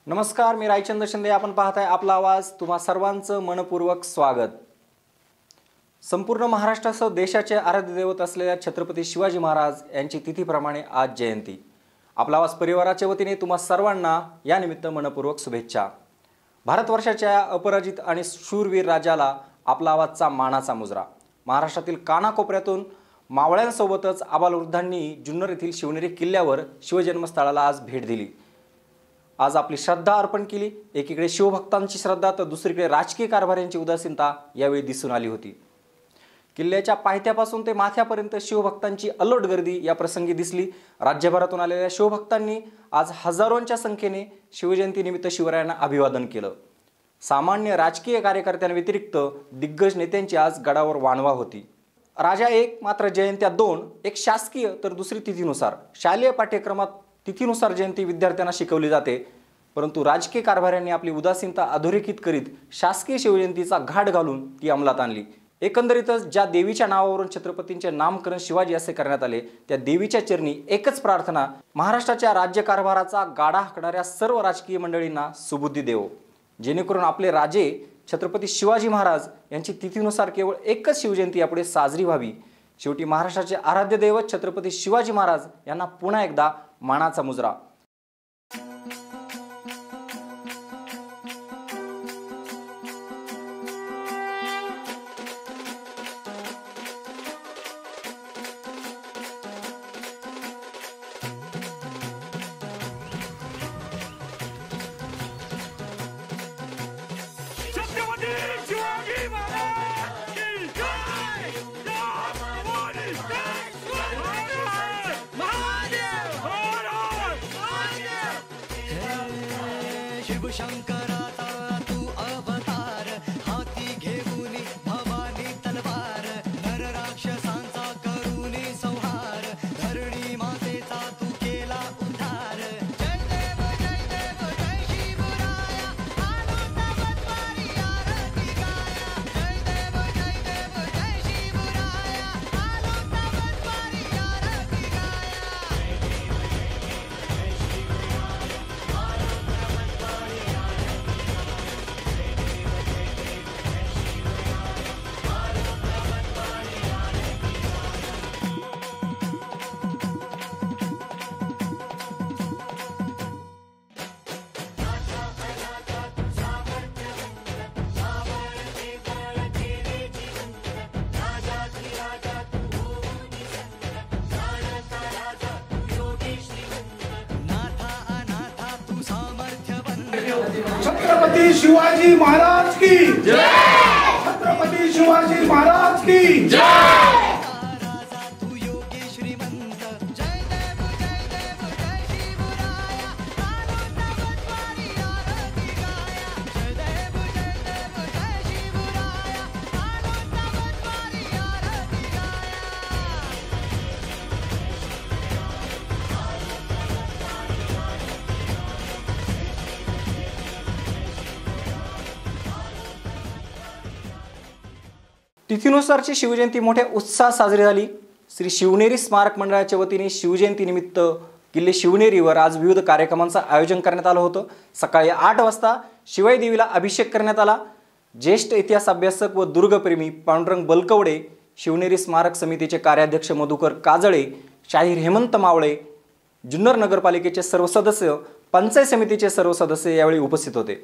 नमस्कार, मी रायचंद्र शिंदे. आपण पाहताय आपला आवाज. तुम्हा सर्वांचं मनपूर्वक स्वागत. संपूर्ण महाराष्ट्रासह देशाचे आराध्य दैवत असलेल्या छत्रपती शिवाजी महाराज यांची तिथीप्रमाणे आज जयंती. आपला आवाज परिवाराच्या वतीने तुम्हा सर्वांना या निमित्त मनपूर्वक शुभेच्छा. भारतवर्षाच्या अपराजित आणि शूरवीर राजाला आपला आवाजचा मानाचा मुजरा. महाराष्ट्रातील कानाकोपऱ्यातून मावळ्यांसोबतच आबालवृद्धांनी जुन्नर येथील शिवनेरी किल्ल्यावर शिवजन्मस्थळाला आज भेट दिली. आज आपली श्रद्धा अर्पण केली. एकीकडे शिवभक्तांची श्रद्धा तर दुसरीकडे राजकीय कारभाऱ्यांची उदासीनता यावेळी दिसून आली होती. किल्ल्याच्या पायथ्यापासून ते माथ्यापर्यंत शिवभक्तांची अलोट गर्दी या प्रसंगी दिसली. राज्यभरातून आलेल्या शिवभक्तांनी आज हजारोंच्या संख्येने शिवजयंतीनिमित्त शिवरायांना अभिवादन केलं. सामान्य राजकीय कार्यकर्त्यांव्यतिरिक्त दिग्गज नेत्यांची आज गडावर वानवा होती. राजा एक मात्र जयंत्या दोन, एक शासकीय तर दुसरी तिथीनुसार. शालेय पाठ्यक्रमात तिथीनुसार जयंती विद्यार्थ्यांना शिकवली जाते, परंतु राजकीय कारभाऱ्यांनी आपली उदासीनता अधोरेखित करीत शासकीय शिवजयंतीचा घाट घालून ती अंमलात आणली. एकंदरीतच ज्या देवीच्या नावावरून छत्रपतींचे नामकरण शिवाजी असे करण्यात आले, त्या देवीच्या चरणी एकच प्रार्थना, महाराष्ट्राच्या राज्यकारभाराचा गाडा हाकणाऱ्या सर्व राजकीय मंडळींना सुबुद्धी देवो, जेणेकरून आपले राजे छत्रपती शिवाजी महाराज यांची तिथीनुसार केवळ एकच शिवजयंती यापुढे साजरी व्हावी. शेवटी महाराष्ट्राचे आराध्य दैवत छत्रपती शिवाजी महाराज यांना पुन्हा एकदा मानाचा मुजरा. शिवशंकराचा तू अवतार, हाती घेऊन भवानी तलवार, नर राक्षसांचा करूनी संहार, धरणी मातेचा तू केला उद्धार. जय देव जय देव जय शिवराया, आलो तवत्वारी आरती गाया. जय देव जय देव जय शिवराया, आलो तवत्वारी आरती गाया. छत्रपती शिवाजी महाराज की जय. छत्रपती शिवाजी महाराज की जय. तिथीनुसारची शिवजयंती मोठ्या उत्साहात साजरी झाली. श्री शिवनेरी स्मारक मंडळाच्या वतीने शिवजयंतीनिमित्त किल्ले शिवनेरीवर आज विविध कार्यक्रमांचं आयोजन करण्यात आलं होतं. सकाळी 8 वाजता शिवाई देवीला अभिषेक करण्यात आला. ज्येष्ठ इतिहास अभ्यासक व दुर्गप्रेमी पांडुरंग बलकवडे, शिवनेरी स्मारक समितीचे कार्याध्यक्ष मधुकर काजळे, शाहीर हेमंत मावळे, जुन्नर नगरपालिकेचे सर्व सदस्य, पंचायत समितीचे सर्व सदस्य यावेळी उपस्थित होते.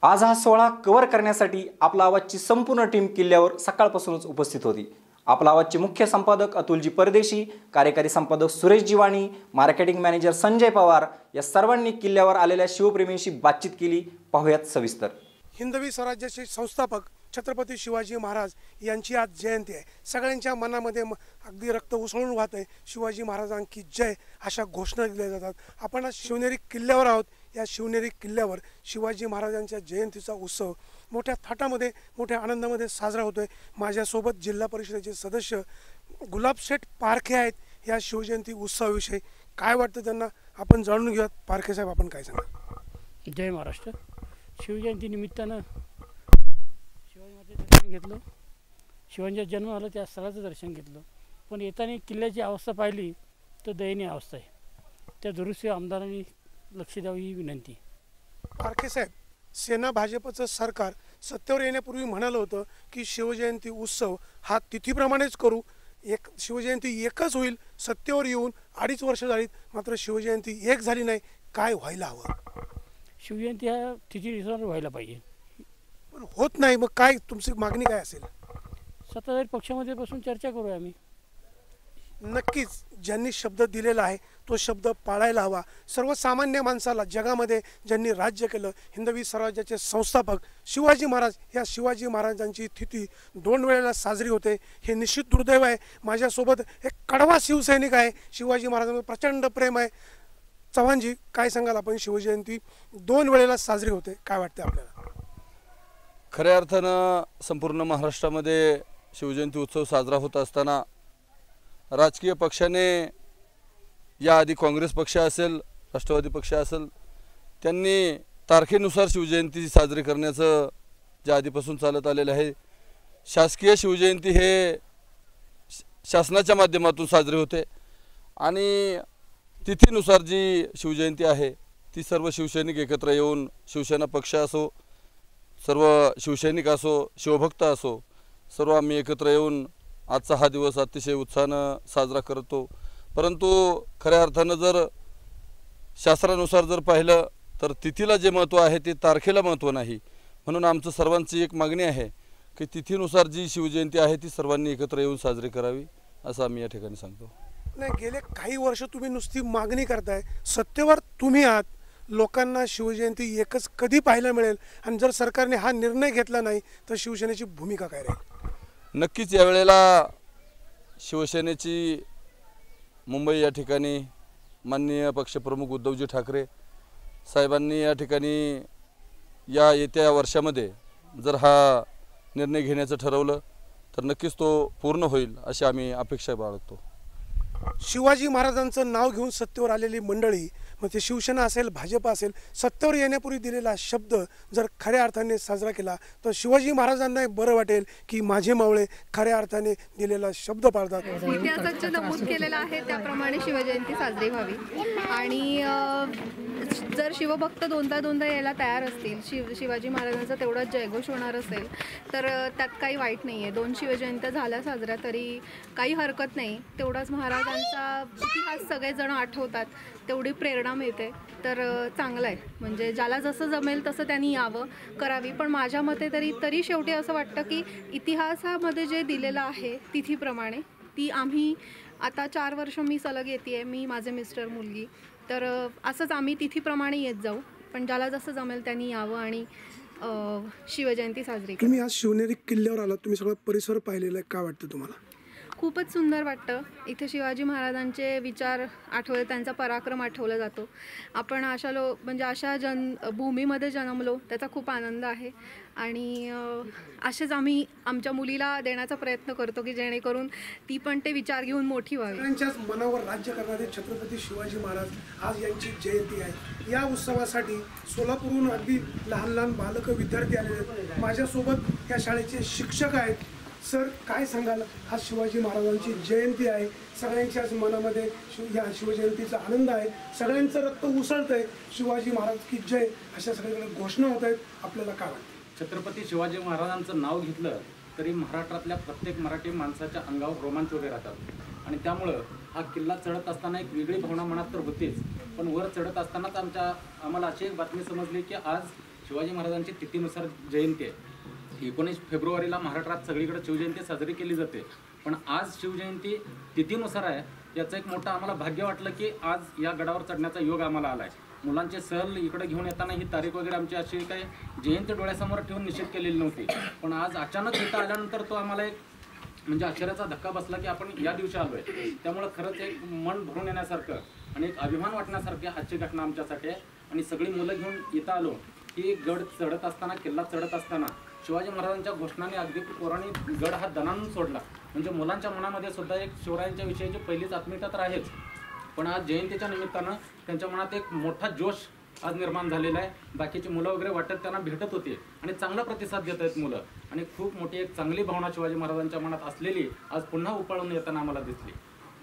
आज हा सोहळा कव्हर करण्यासाठी आपला आवाजची संपूर्ण टीम किल्ल्यावर सकाळपासूनच उपस्थित होती. आपला आवाजचे मुख्य संपादक अतुलजी परदेशी, कार्यकारी संपादक सुरेश जिवाणी, मार्केटिंग मॅनेजर संजय पवार या सर्वांनी किल्ल्यावर आलेल्या शिवप्रेमींशी बातचीत केली. पाहूयात सविस्तर. हिंदवी स्वराज्याचे संस्थापक छत्रपती शिवाजी महाराज यांची आज जयंती आहे. सगळ्यांच्या मनामध्ये अगदी रक्त उसळून वाहत आहे. शिवाजी महाराजांची जय अशा घोषणा दिल्या जातात. आपण आज शिवनेरी किल्ल्यावर आहोत. या शिवनेरी किल्ल्यावर शिवाजी महाराजांच्या जयंतीचा उत्सव मोठ्या थाटामध्ये, मोठ्या आनंदामध्ये साजरा होतोय. माझ्यासोबत जिल्हा परिषदेचे सदस्य गुलाबशेठ पारखे आहेत. या शिवजयंती उत्सवाविषयी काय वाटतं त्यांना आपण जाणून घेऊयात. पारखे साहेब, आपण काय सांगा? जय महाराष्ट्र. शिवजयंती निमित्तानं शिवाजी महाराजांचं दर्शन घेतलं. शिवाजींचा जन्म झाला त्या स्थळाचं दर्शन घेतलं. पण येताना किल्ल्याची अवस्था पाहिली तर दयनीय अवस्था आहे. त्या दुरुस्ती आमदारांनी लक्ष द्यावी ही विनंती. पारखे साहेब, सेना भाजपचं सरकार सत्तेवर येण्यापूर्वी म्हणालं होतं की शिवजयंती उत्सव हा तिथीप्रमाणेच करू, शिवजयंती एकच होईल. सत्तेवर येऊन 2.5 वर्ष झालीत, मात्र शिवजयंती एक झाली नाही. काय व्हायला हवं? शिवजयंती ह्या तिथीनुसार व्हायला पाहिजे, पण होत नाही. मग काय तुमची मागणी काय असेल? सत्ताधारी पक्षामध्ये बसून चर्चा करूया आम्ही. नक्कीच ज्यांनी शब्द दिलेला आहे तो शब्द पाळायला हवा. सर्वसामान्य माणसाला, जगामध्ये ज्यांनी राज्य केलं, हिंदवी स्वराज्याचे संस्थापक शिवाजी महाराज, या शिवाजी महाराजांची तिथी 2 वेळेला साजरी होते. हे निश्चित दुर्दैव आहे. माझ्यासोबत एक कडवा शिवसैनिक आहे, शिवाजी महाराजांवर प्रचंड प्रेम आहे. चव्हाणजी, काय सांगाल आपण? शिवजयंती 2 वेळेला साजरी होते, काय वाटते आपल्याला? खऱ्या अर्थानं संपूर्ण महाराष्ट्रामध्ये शिवजयंती उत्सव साजरा होत असताना राजकीय पक्षाने, याआधी काँग्रेस पक्ष असेल, राष्ट्रवादी पक्ष असेल, त्यांनी तारखेनुसार शिवजयंती साजरी करण्याचं ज्या आधीपासून चालत आलेलं आहे. शासकीय शिवजयंती हे शासनाच्या माध्यमातून साजरी होते आणि तिथीनुसार जी शिवजयंती आहे ती सर्व शिवसैनिक एकत्र येऊन, शिवसेना पक्ष असो, सर्व शिवसैनिक असो, शिवभक्त असो, सर्व आम्ही एकत्र येऊन आजचा हा दिवस अतिशय उत्साहानं साजरा करतो. परंतु खऱ्या अर्थानं जर शास्त्रानुसार जर पाहिलं तर तिथीला जे महत्त्व आहे ते तारखेला महत्त्व नाही. म्हणून आमचं सर्वांची एक मागणी आहे की तिथीनुसार जी शिवजयंती आहे ती सर्वांनी एकत्र येऊन साजरी करावी, असं आम्ही या ठिकाणी सांगतो. नाही, गेले काही वर्ष तुम्ही नुसती मागणी करताय, सत्तेवर तुम्ही आहात. लोकांना शिवजयंती एकच कधी पाहायला मिळेल? आणि जर सरकारने हा निर्णय घेतला नाही तर शिवसेनेची भूमिका काय राहील? नक्कीच यावेळेला शिवसेनेची मुंबई या ठिकाणी माननीय पक्षप्रमुख उद्धवजी ठाकरे साहेबांनी या ठिकाणी या येत्या वर्षामध्ये जर हा निर्णय घेण्याचं ठरवलं तर नक्कीच तो पूर्ण होईल अशी आम्ही अपेक्षा बाळगतो. शिवाजी महाराजांचं नाव घेऊन सत्तेवर आलेली मंडळी, मग ते शिवसेना असेल, भाजप असेल, सत्तेवर येण्यापूर्वी दिलेला शब्द जर खऱ्या अर्थाने साजरा केला तर शिवाजी महाराजांना बरं वाटेल की माझे मावळे खऱ्या अर्थाने दिलेला शब्द पाळतात. इतिहासात जे नमूद केलेलं आहे त्याप्रमाणे शिवजयंती साजरी व्हावी. आणि जर शिवभक्त दोनदा यायला तयार असतील, शिवाजी महाराजांचा तेवढाच जयघोष होणार असेल तर त्यात काही वाईट नाही आहे. 2 शिवजयंत्या झाल्या साजऱ्या तरी काही हरकत नाही. तेवढाच महाराजांचा इतिहास सगळेजण आठवतात, तेवढी प्रेरणा मिळते, तर चांगलं आहे. म्हणजे ज्याला जसं जमेल तसं त्यांनी यावं, करावी. पण माझ्या मते तरी शेवटी असं वाटतं की इतिहासामध्ये जे दिलेलं आहे तिथीप्रमाणे, ती आम्ही आता 4 वर्ष मी सलग येते आहे, मी, माझे मिस्टर, मुलगी, तर असंच आम्ही तिथीप्रमाणे येत जाऊ. पण ज्याला जसं जमेल त्यांनी यावं आणि शिवजयंती साजरी. तुम्ही आज शिवनेरी किल्ल्यावर आलात, तुम्ही सगळं परिसर पाहिलेला आहे, काय वाटतं तुम्हाला? खूपच सुंदर वाटतं. इथे शिवाजी महाराजांचे विचार आठवले, त्यांचा पराक्रम आठवला जातो. आपण अशा भूमीमध्ये जन्मलो, त्याचा खूप आनंद आहे. आणि असेच आम्ही आमच्या मुलीला देण्याचा प्रयत्न करतो की जेणेकरून ती पण ते विचार घेऊन मोठी व्हावी. त्यांच्याच मनावर राज्य करणारे छत्रपती शिवाजी महाराज आज यांची जयंती आहे. या उत्सवासाठी सोलापूरहून अगदी लहान बालकं, विद्यार्थी आलेले आहेत. माझ्यासोबत या शाळेचे शिक्षक आहेत. सर, काय सांगाल? आज शिवाजी महाराजांची जयंती आहे, सगळ्यांच्याच मनामध्ये या शिवजयंतीचा आनंद आहे, सगळ्यांचं रक्त उसळतं आहे. शिवाजी महाराज की जय अशा सगळ्यांकडे घोषणा होत आहेत. आपल्याला काय वाटतं? छत्रपती शिवाजी महाराजांचं नाव घेतलं तरी महाराष्ट्रातल्या प्रत्येक मराठी माणसाच्या अंगावर रोमांच उभे राहतात. आणि त्यामुळं हा किल्ला चढत असताना एक वेगळी भावना मनात तर होतीच, पण वर चढत असतानाच आम्हाला अशी एक बातमी समजली की आज शिवाजी महाराजांची तिथीनुसार जयंती आहे. 19 फेब्रुवारीला महाराष्ट्रात सगळीकडे शिवजयंती साजरी केली जाते, पण आज शिवजयंती तिथीनुसार आहे. याचं एक मोठं आम्हाला भाग्य वाटलं की आज या गडावर चढण्याचा योग आम्हाला आला आहे. मुलांचे सहल इकडे घेऊन येताना ही तारीख वगैरे आमची अशी काही जयंती डोळ्यासमोर ठेवून निश्चित केलेली नव्हती, पण आज अचानक इथं आल्यानंतर तो आम्हाला एक म्हणजे आश्चर्याचा धक्का बसला की आपण या दिवशी आलो आहे. त्यामुळं खरंच एक मन भरून येण्यासारखं आणि एक अभिमान वाटण्यासारखी आजची घटना आमच्यासाठी आहे. आणि सगळी मुलं घेऊन इथं आलो की गड चढत असताना, किल्ला चढत असताना शिवाजी महाराजांच्या घोषणाने अगदी पोरांनी गड हा दणानून सोडला. म्हणजे मुलांच्या मनामध्ये सुद्धा एक शिवरायांच्या विषयीची पहिलीच आत्मीयता तर आहेच, पण आज जयंतीच्या निमित्तानं त्यांच्या मनात एक मोठा जोश आज निर्माण झालेला आहे. बाकीची मुलं वगैरे वाटत त्यांना भेटत होती आणि चांगला प्रतिसाद देत आहेत मुलं. आणि खूप मोठी एक चांगली भावना शिवाजी महाराजांच्या मनात असलेली आज पुन्हा उपाळून येताना आम्हाला दिसली.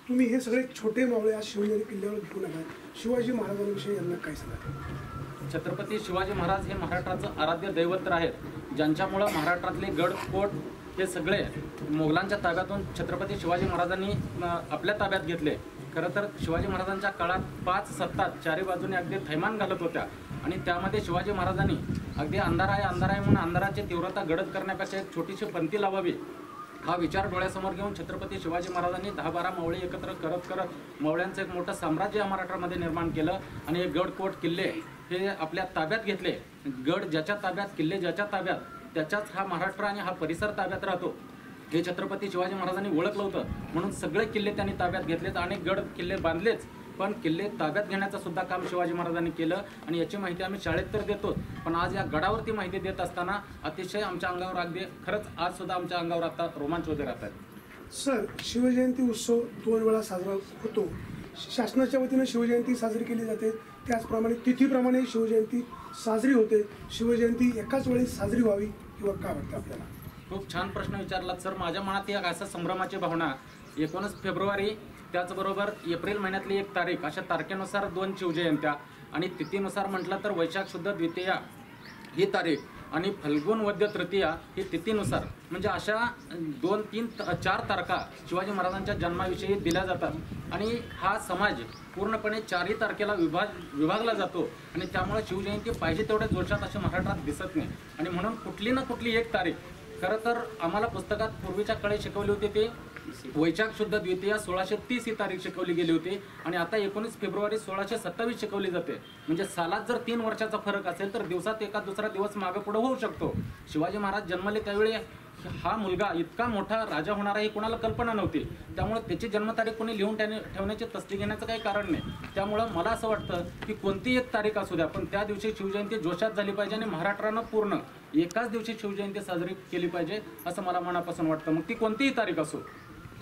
तुम्ही हे सगळे छोटे मावळे आज शिवनेरी किल्ल्यावर घेऊन आलात, शिवाजी महाराजांविषयी यांना काय सांगाल? छत्रपती शिवाजी महाराज हे महाराष्ट्राचं आराध्य दैवत आहेत, ज्यांच्यामुळं महाराष्ट्रातले गड कोट हे सगळे मोगलांच्या ताब्यातून छत्रपती शिवाजी महाराजांनी आपल्या ताब्यात घेतले. खरं तर शिवाजी महाराजांच्या काळात 5 सत्ता चारी बाजूने अगदी थैमान घालत होत्या आणि त्यामध्ये शिवाजी महाराजांनी अगदी अंधार आहे म्हणून अंधाराची तीव्रता गडद करण्यापेक्षा एक छोटीशी पंथी लावावी हा विचार डोळ्यासमोर घेऊन छत्रपती शिवाजी महाराजांनी 10-12 मावळे एकत्र करत मावळ्यांचं एक मोठं साम्राज्य महाराष्ट्रामध्ये निर्माण केलं आणि हे गड कोट किल्ले हे आपल्या ताब्यात घेतले. गड ज्याच्या ताब्यात, किल्ले ज्याच्या ताब्यात, त्याच्याच हा महाराष्ट्र आणि हा परिसर ताब्यात राहतो हे छत्रपती शिवाजी महाराजांनी ओळखलं होतं. म्हणून सगळे किल्ले त्यांनी ताब्यात घेतलेत, अनेक गड किल्ले बांधलेच, पण किल्ले ताब्यात घेण्याचं सुद्धा काम शिवाजी महाराजांनी केलं आणि याची माहिती आम्ही शाळेत तर देतो, पण आज या गडावरती माहिती देत असताना अतिशय आमच्या अंगावर अगदी खरंच आज सुद्धा आमच्या अंगावर आता रोमांच वगैरे राहतात. सर, शिवजयंती उत्सव 2 वेळा साजरा होतो. शासनाच्या वतीनं शिवजयंती साजरी केली जाते, त्याचप्रमाणे तिथीप्रमाणे शिवजयंती साजरी होते. शिवजयंती एकाच वेळी साजरी व्हावी किंवा काय वाटतं आपल्याला? खूप छान प्रश्न विचारलात सर. माझ्या मनात एक असा संभ्रमाची भावना, 19 फेब्रुवारी त्याचबरोबर एप्रिल महिन्यातली 1 तारीख अशा तारखेनुसार 2 शिवजयंत्या आणि तिथीनुसार म्हटलं तर वैशाख शुद्ध द्वितीया ही तारीख आणि फल्गुन वद्य तृतीया ही तिथीनुसार, म्हणजे अशा 2, 3, 4 तारखा शिवाजी महाराजांच्या जन्माविषयी दिल्या जातात आणि हा समाज पूर्णपणे 4ही तारखेला विभागला जातो आणि त्यामुळे शिवजयंती पाहिजे तेवढ्या जोशात अशी महाराष्ट्रात दिसत नाही आणि म्हणून कुठली ना कुठली 1 तारीख. खरं तर आम्हाला पुस्तकात पूर्वीच्या काळी शिकवली होती ते वैशाख शुद्ध द्वितीया 1630 ही तारीख शिकवली गेली होती आणि आता 19 फेब्रुवारी 1627 शिकवली जाते. म्हणजे सालात जर 3 वर्षाचा फरक असेल तर दिवसात एका दुसरा दिवस मागे पुढे होऊ शकतो. शिवाजी महाराज जन्मले त्यावेळी हा मुलगा इतका मोठा राजा होणार आहे ही कोणाला कल्पना नव्हती, त्यामुळे त्याची जन्मतारीख कोणी लिहून ठेवण्याची तसदी घेण्याचं काही कारण नाही. त्यामुळं मला असं वाटतं की कोणती 1 तारीख असू द्या, पण त्या दिवशी शिवजयंती जोशात झाली पाहिजे आणि महाराष्ट्रानं पूर्ण एकाच दिवशी शिवजयंती साजरी केली पाहिजे असं मला मनापासून वाटतं. मग ती कोणतीही तारीख असो,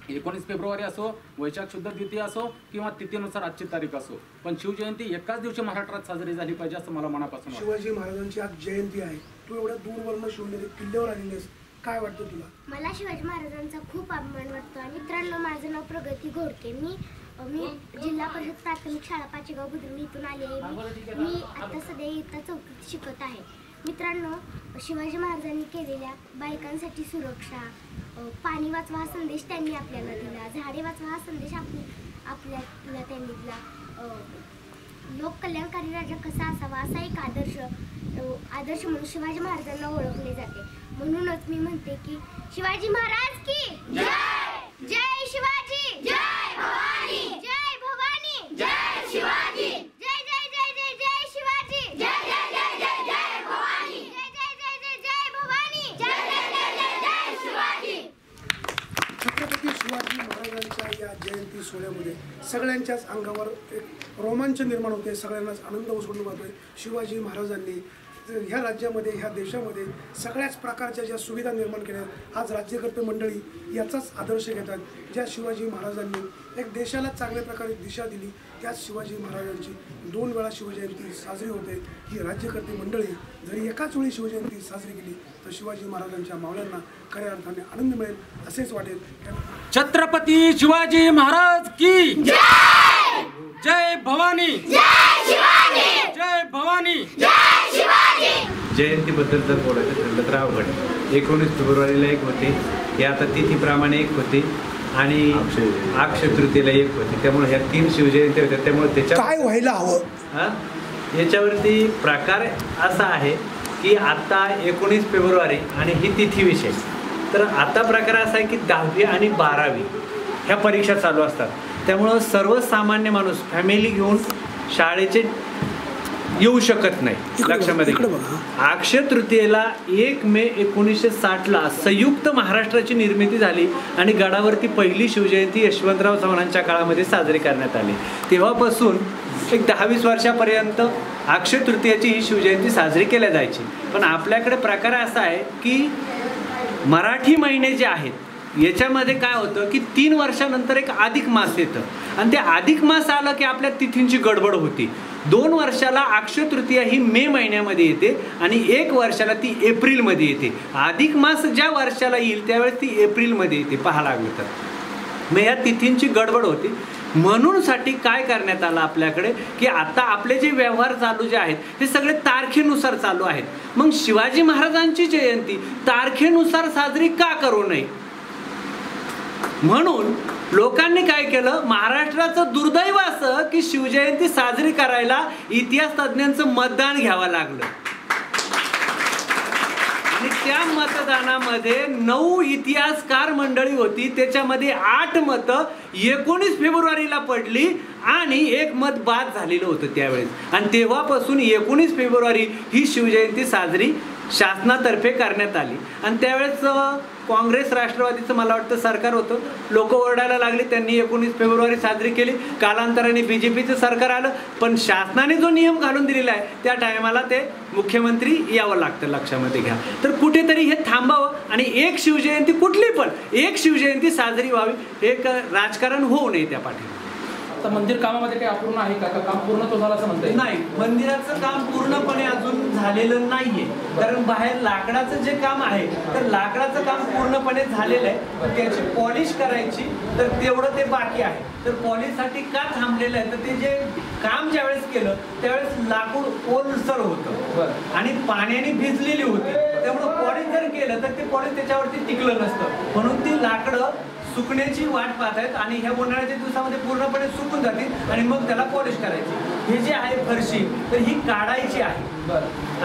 19 फेब्रुवारी असो, वैशाख शुद्ध द्वितीया असो किंवा तिथीनुसार आजची तारीख असो, पण शिवजयंती एकाच दिवशी महाराष्ट्रात साजरी झाली पाहिजे असं मला मनापासून वाटतं. शिवाजी महाराजांची आज जयंती आहे, तू एवढ्या दूरवरून शिवनेरी किल्ल्यावर आलेलीस, काय वाटतं तुला? मला शिवाजी महाराजांचा खूप अभिमान वाटतो. आणि मित्रांनो, माझं नाव प्रगती घोडके. मी जिल्हा परिषद प्राथमिक शाळा पाचेगाव बुद्रुक इथून आलेले. मी आता सध्या इयत्ता 4थीत शिकत आहे. मित्रांनो, शिवाजी महाराजांनी केलेल्या बायकांसाठी सुरक्षा, पाणी वाचवा हा संदेश त्यांनी आपल्याला दिला, झाडे वाचवा हा संदेश आपल्याला त्यांनी दिला, लोककल्याणकारी राजा कसा असावा असा एक आदर्श म्हणून शिवाजी महाराजांना ओळखले जाते. म्हणूनच मी म्हणते की शिवाजी महाराज की जय, जय शिवाजी, जय भवानी, जय भवानी, जय शिवाजी, जय जय जय जय जय शिवाजी, जय जय जय जय जय भवानी, जय जय जय जय जय भवानी, जय जय जय जय जय शिवाजी. छत्रपती शिवाजी महाराजांच्या या जयंती सोहळ्यामध्ये सगळ्यांच्याच अंगावर एक रोमांच निर्माण होते, सगळ्यांनाच आनंद उसळून वाहतोय. शिवाजी महाराजांनी ह्या राज्यामध्ये, ह्या देशामध्ये सगळ्याच प्रकारच्या ज्या सुविधा निर्माण केल्या, आज राज्यकर्ते मंडळी याचाच आदर्श घेतात. ज्या शिवाजी महाराजांनी एक देशाला चांगल्या प्रकारे दिशा दिली, त्याच शिवाजी महाराजांची 2 वेळा शिवजयंती साजरी होते. ही राज्यकर्ते मंडळी जरी एकाच वेळी शिवजयंती साजरी केली तर शिवाजी महाराजांच्या मावळ्यांना खऱ्या अर्थाने आनंद मिळेल असेच वाटेल. छत्रपती शिवाजी महाराज की जय, जय भवानी, जय शिवाजी, जय भवानी, जय शिवाजी. जयंतीबद्दल जर बोलायचं ठरलं तर अवघड. 19 फेब्रुवारीला 1 होते, हे आता तिथीप्रमाणे 1 होते आणि अक्षय तृतीयेला 1 होते. त्यामुळे ह्या 3 शिवजयंती होत्या. त्यामुळे त्याच्या काय व्हायला हवं याच्यावरती प्रकार असा आहे की आता 19 फेब्रुवारी आणि ही तिथी विषय, तर आता प्रकार असा आहे की 10वी आणि 12वी ह्या परीक्षा चालू असतात. त्यामुळं सर्वसामान्य माणूस फॅमिली घेऊन शाळेचे येऊ शकत नाही. लक्षामध्ये अक्षय तृतीयेला 1 मे 1960ला संयुक्त महाराष्ट्राची निर्मिती झाली आणि गडावरती पहिली शिवजयंती यशवंतराव चव्हाणांच्या काळामध्ये साजरी करण्यात आली. तेव्हापासून एक 10-20 वर्षापर्यंत अक्षय तृतीयेची ही शिवजयंती साजरी केल्या जायची. पण आपल्याकडे प्रकार असा आहे की मराठी महिने जे आहेत याच्यामध्ये काय होतं की 3 वर्षानंतर एक अधिक मास येतं आणि ते अधिक मास आलं की आपल्या तिथींची गडबड होती. 2 वर्षाला अक्षय तृतीया ही मे महिन्यामध्ये येते आणि 1 वर्षाला ती एप्रिलमध्ये येते. अधिक मास ज्या वर्षाला येईल त्यावेळेस ती एप्रिलमध्ये येते पाहा लागलं तर. मग या तिथींची गडबड होती. म्हणूनसाठी काय करण्यात आलं आपल्याकडे की आता आपले जे व्यवहार चालू जे आहेत ते सगळे तारखेनुसार चालू आहेत. मग शिवाजी महाराजांची जयंती तारखेनुसार साजरी का करू नये? म्हणून लोकांनी काय केलं, महाराष्ट्राचं दुर्दैव असं की शिवजयंती साजरी करायला इतिहास तज्ज्ञांचं मतदान घ्यावं लागलं. आणि त्या मतदानामध्ये 9 इतिहासकार मंडळी होती, त्याच्यामध्ये 8 मतं 19 फेब्रुवारीला पडली आणि 1 मत बाद झालेलं होतं त्यावेळेस. आणि तेव्हापासून 19 फेब्रुवारी ही शिवजयंती साजरी शासनातर्फे करण्यात आली. आणि त्यावेळेस काँग्रेस राष्ट्रवादीचं मला वाटतं सरकार होतं, लोक ओरडायला लागली, त्यांनी 19 फेब्रुवारी साजरी केली. कालांतराने BJPचं सरकार आलं, पण शासनाने जो नियम घालून दिलेला आहे त्या टायमाला ते मुख्यमंत्री यावं लागतं, लक्षामध्ये घ्या. तर कुठेतरी हे थांबावं आणि एक शिवजयंती, कुठली पण एक शिवजयंती साजरी व्हावी, एक राजकारण होऊ नये त्या पाठी. आता मंदिर कामामध्ये काही अपूर्ण आहे का? काम पूर्ण तो झालं असं म्हणता येईल? नाही, मंदिराचं काम पूर्णपणे अजून झालेलं नाहीये, कारण बाहेर लाकडाचं जे काम आहे तर लाकडाचं काम पूर्णपणे झालेलं आहे. त्याची पॉलिश करायची तर तेवढं ते बाकी आहे. तर पॉलिशसाठी का थांबलेलं आहे, तर ते जे काम ज्यावेळेस केलं त्यावेळेस लाकूड ओलसर होतं आणि पाण्याने भिजलेली होती, त्यामुळं पॉलिश जर केलं तर ते पॉलिश त्याच्यावरती टिकलं नसतं. म्हणून ती लाकडं सुकण्याची वाट पाहत आहेत आणि ह्या उन्हाळ्याच्या दिवसामध्ये पूर्णपणे सुकून जातील आणि मग त्याला पॉलिश करायची. हे जे आहे फरशी, तर ही काढायची आहे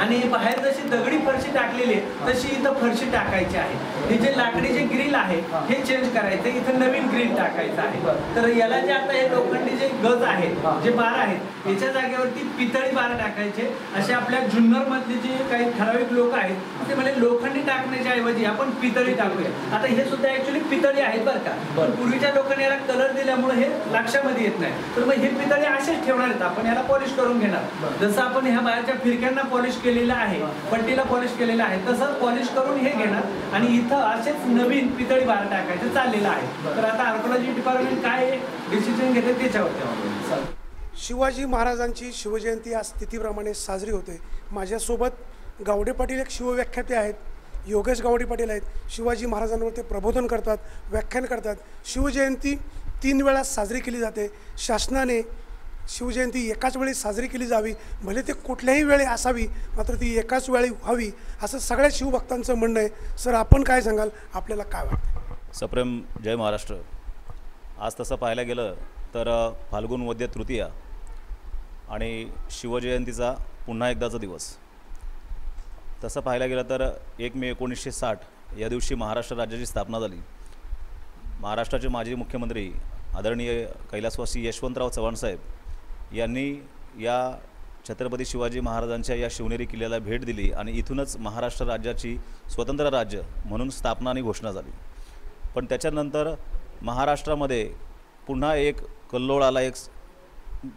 आणि बाहेर जशी दगडी फरशी टाकलेली आहे तशी इथं फरशी टाकायची आहे. हे जे लाकडी जे ग्रिल आहे हे चेंज करायचं, इथं नवीन ग्रिल टाकायचं आहे. तर याला जे आता हे लोखंडी जे गज आहेत, जे बार आहेत, याच्या जागेवरती पितळी बार टाकायचे. असे आपल्या जुन्नर मधले जे काही ठराविक लोक आहेत ते म्हणजे लोखंडी टाकण्याच्या ऐवजी आपण पितळी टाकूया. आता हे सुद्धा ऍक्च्युली पितळी आहेत बरं का, पण पूर्वीच्या लोकांनी याला कलर दिल्यामुळे हे लक्षामध्ये येत नाही. तर मग हे पितळी असेच ठेवणार आहेत, आपण याला पॉलिश करून घेणार. जसं आपण ह्या बाहेरच्या फिरक्यांना पॉलिश केलेलं आहे, पट्टीला पॉलिश केलेलं आहे, तसं पॉलिश करून हे घेणार आणि इथं असेच नवीन पितळी बार टाकायचं चाललेलं आहे. तर आता आर्कोलॉजी डिपार्टमेंट काय डिसिजन घेते त्याच्यावरती. शिवाजी महाराजांची शिवजयंती आज तिथीप्रमाणे साजरी होते. माझ्यासोबत गावडे पाटील एक शिवव्याख्याते आहेत, योगेश गावडे पाटील आहेत. शिवाजी महाराजांवर ते प्रबोधन करतात, व्याख्यान करतात. शिवजयंती 3 वेळा साजरी केली जाते. शासनाने शिवजयंती एकाच वेळी साजरी केली जावी, भले ते कुठल्याही वेळी असावी, मात्र ती एकाच वेळी व्हावी असं सगळ्या शिवभक्तांचं म्हणणं आहे. सर, आपण काय सांगाल, आपल्याला काय वाटतं? सप्रेम जय महाराष्ट्र. आज तसं पाहायला गेलं तर फाल्गुन वद्य तृतीया आणि शिवजयंतीचा पुन्हा एकदाचा दिवस. तसं पाहायला गेलं तर 1 मे 1960 या दिवशी महाराष्ट्र राज्याची स्थापना झाली. महाराष्ट्राचे माजी मुख्यमंत्री आदरणीय कैलासवासी यशवंतराव चव्हाण साहेब यांनी या छत्रपती शिवाजी महाराजांच्या या शिवनेरी किल्ल्याला भेट दिली आणि इथूनच महाराष्ट्र राज्याची स्वतंत्र राज्य म्हणून स्थापना आणि घोषणा झाली. पण त्याच्यानंतर महाराष्ट्रामध्ये पुन्हा एक कल्लोळ आला, एक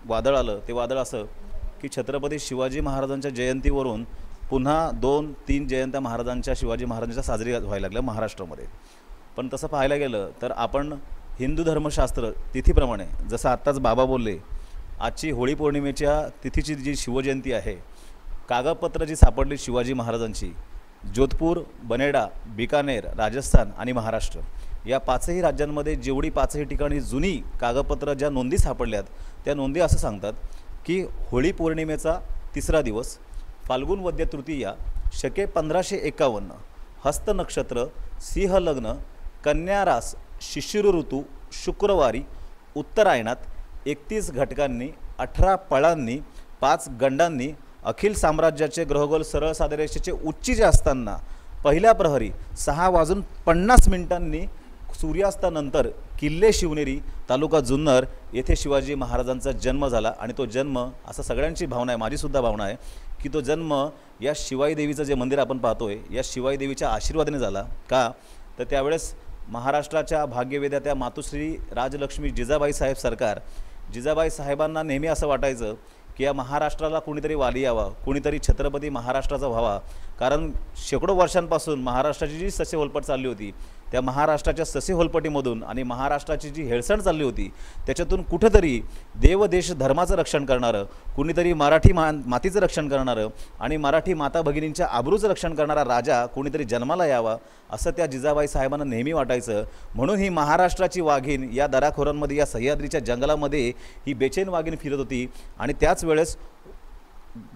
वादळ आलं. ते वादळ असं की छत्रपती शिवाजी महाराजांच्या जयंतीवरून पुन्हा 2-3 जयंत्या महाराजांच्या शिवाजी महाराजांच्या साजरी व्हायला लागल्या महाराष्ट्रामध्ये. पण तसं पाहायला गेलं तर आपण हिंदू धर्मशास्त्र तिथीप्रमाणे, जसं आत्ताच बाबा बोलले, आजची होळी पौर्णिमेच्या तिथीची जी शिवजयंती आहे, कागदपत्र जी सापडली शिवाजी महाराजांची, जोधपूर, बनेडा, बिकानेर, राजस्थान आणि महाराष्ट्र या 5ही राज्यांमध्ये जेवढी 5ही ठिकाणी जुनी कागदपत्र ज्या नोंदी सापडल्यात त्या नोंदी असं सांगतात की होळी पौर्णिमेचा 3रा दिवस, फाल्गुन वद्य तृतीया, शके 1551, हस्त नक्षत्र, सिंह लग्न, कन्या रास, शिशिर ऋतू, शुक्रवारी, उत्तरायणात, 31 घटकांनी, 18 पळांनी, 5 गंडांनी, अखिल साम्राज्याचे ग्रहगोल सरळ साधरेषेचे उच्चीचे असताना पहिल्या प्रहरी 6:50 सूर्यास्तानंतर किल्ले शिवनेरी, तालुका जुन्नर येथे शिवाजी महाराजांचा जन्म झाला. आणि तो जन्म, असं सगळ्यांची भावना आहे, माझीसुद्धा भावना आहे की तो जन्म या शिवाई देवीचं जे मंदिर आपण पाहतोय या शिवाई देवीच्या आशीर्वादाने झाला. का तर त्यावेळेस महाराष्ट्राच्या भाग्यवेद्या मातुश्री राजलक्ष्मी जिजाबाई साहेब सरकार, जिजाबाई साहेबांना नेहमी असं वाटायचं की या महाराष्ट्राला कोणीतरी वाली यावा, कोणीतरी छत्रपती महाराष्ट्राचा व्हावा. कारण शेकडो वर्षांपासून महाराष्ट्राची जी सस्यवलपट चालली होती त्या महाराष्ट्राच्या ससेहोलपटीमधून आणि महाराष्ट्राची जी हेळसांड चालली होती त्याच्यातून कुठंतरी देव देश धर्माचं रक्षण करणारं, कुणीतरी मराठी मातीचं रक्षण करणारं आणि मराठी माता भगिनींच्या आबरूचं रक्षण करणारा राजा कोणीतरी जन्माला यावा असं त्या जिजाबाई साहेबांना नेहमी वाटायचं. म्हणून ही महाराष्ट्राची वाघीण या दराखोरांमध्ये, या सह्याद्रीच्या जंगलामध्ये ही बेचैन वाघीण फिरत होती. आणि त्याच वेळेस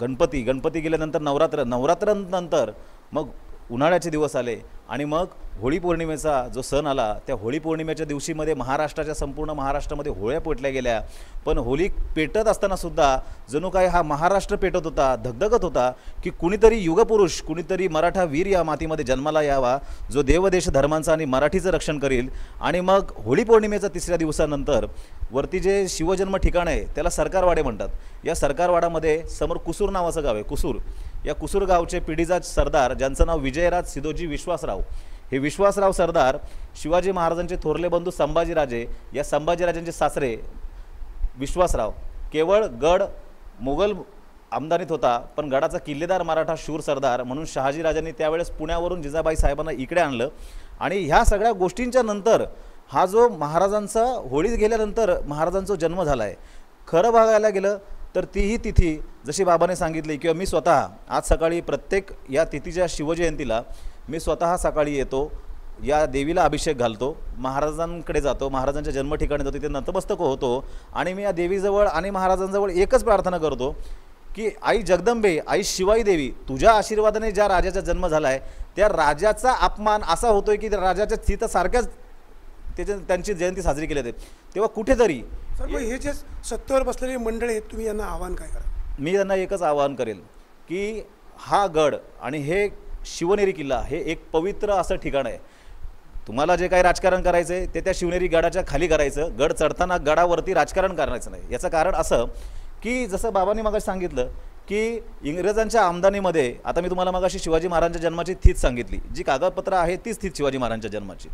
गणपती गेल्यानंतर नवरात्रानंतर मग उन्हाळ्याचे दिवस आले आणि मग होळी पौर्णिमेचा जो सण आला, त्या होळी पौर्णिमेच्या दिवशीमध्ये महाराष्ट्राच्या संपूर्ण महाराष्ट्रामध्ये होळ्या पेटल्या गेल्या. पण होळी पेटत असतानासुद्धा जणू काय हा महाराष्ट्र पेटत होता, धगधगत होता की कुणीतरी युगपुरुष, कुणीतरी मराठा वीर या मातीमध्ये जन्माला यावा जो देवदेश धर्मांचा आणि मराठीचं रक्षण करेल. आणि मग होळी पौर्णिमेचा 3ऱ्या दिवसानंतर वरती जे शिवजन्म ठिकाण आहे त्याला सरकारवाडे म्हणतात. या सरकारवाड्यामध्ये समोर कुसूर नावाचं गाव आहे. कुसूर, या कुसूर गावचे पिढीजात सरदार ज्यांचं नाव विजयराज सिदोजी विश्वासराव, हे विश्वासराव सरदार शिवाजी महाराजांचे थोरले बंधू संभाजीराजे, या संभाजीराजांचे सासरे विश्वासराव केवळ गड मोगल आमदानीत होता, पण गडाचा किल्लेदार मराठा शूर सरदार म्हणून शहाजीराजांनी त्यावेळेस पुण्यावरून जिजाबाई साहेबांना इकडे आणलं. आणि ह्या सगळ्या गोष्टींच्या नंतर हा जो महाराजांचा होळीत गेल्यानंतर महाराजांचा जन्म झाला आहे. खरं बघायला गेलं तर तीही तिथी जशी बाबाने सांगितली किंवा मी स्वतः आज सकाळी प्रत्येक या तिथीच्या शिवजयंतीला मी स्वतः सकाळी येतो, या देवीला अभिषेक घालतो, महाराजांकडे जातो, महाराजांच्या जन्मठिकाणी जातो, तिथे नतमस्तक होतो आणि मी या देवीजवळ आणि महाराजांजवळ एकच प्रार्थना करतो की आई जगदंबे, आई शिवाई देवी, तुझ्या आशीर्वादाने ज्या राजाचा जन्म झाला आहे त्या राजाचा अपमान असा होतोय की राजाच्या सीतासारख्याच त्यांची जयंती साजरी केली जाते. तेव्हा कुठेतरी हे जे सत्तेवर बसलेली मंडळी आहेत, तुम्ही यांना आव्हान काय करा? मी त्यांना एकच आवाहन करेल की हा गड आणि हे शिवनेरी किल्ला हे एक पवित्र असं ठिकाण आहे. तुम्हाला जे काही राजकारण करायचं आहे ते त्या शिवनेरी गडाच्या खाली करायचं, गड चढताना गडावरती राजकारण करायचं नाही. याचं कारण असं की जसं बाबांनी मगाशी सांगितलं की इंग्रजांच्या आमदानीमध्ये, आता मी तुम्हाला मगाशी शिवाजी महाराजांच्या जन्माची तीच सांगितली, जी कागदपत्र आहे तीच शिवाजी महाराजांच्या जन्माची.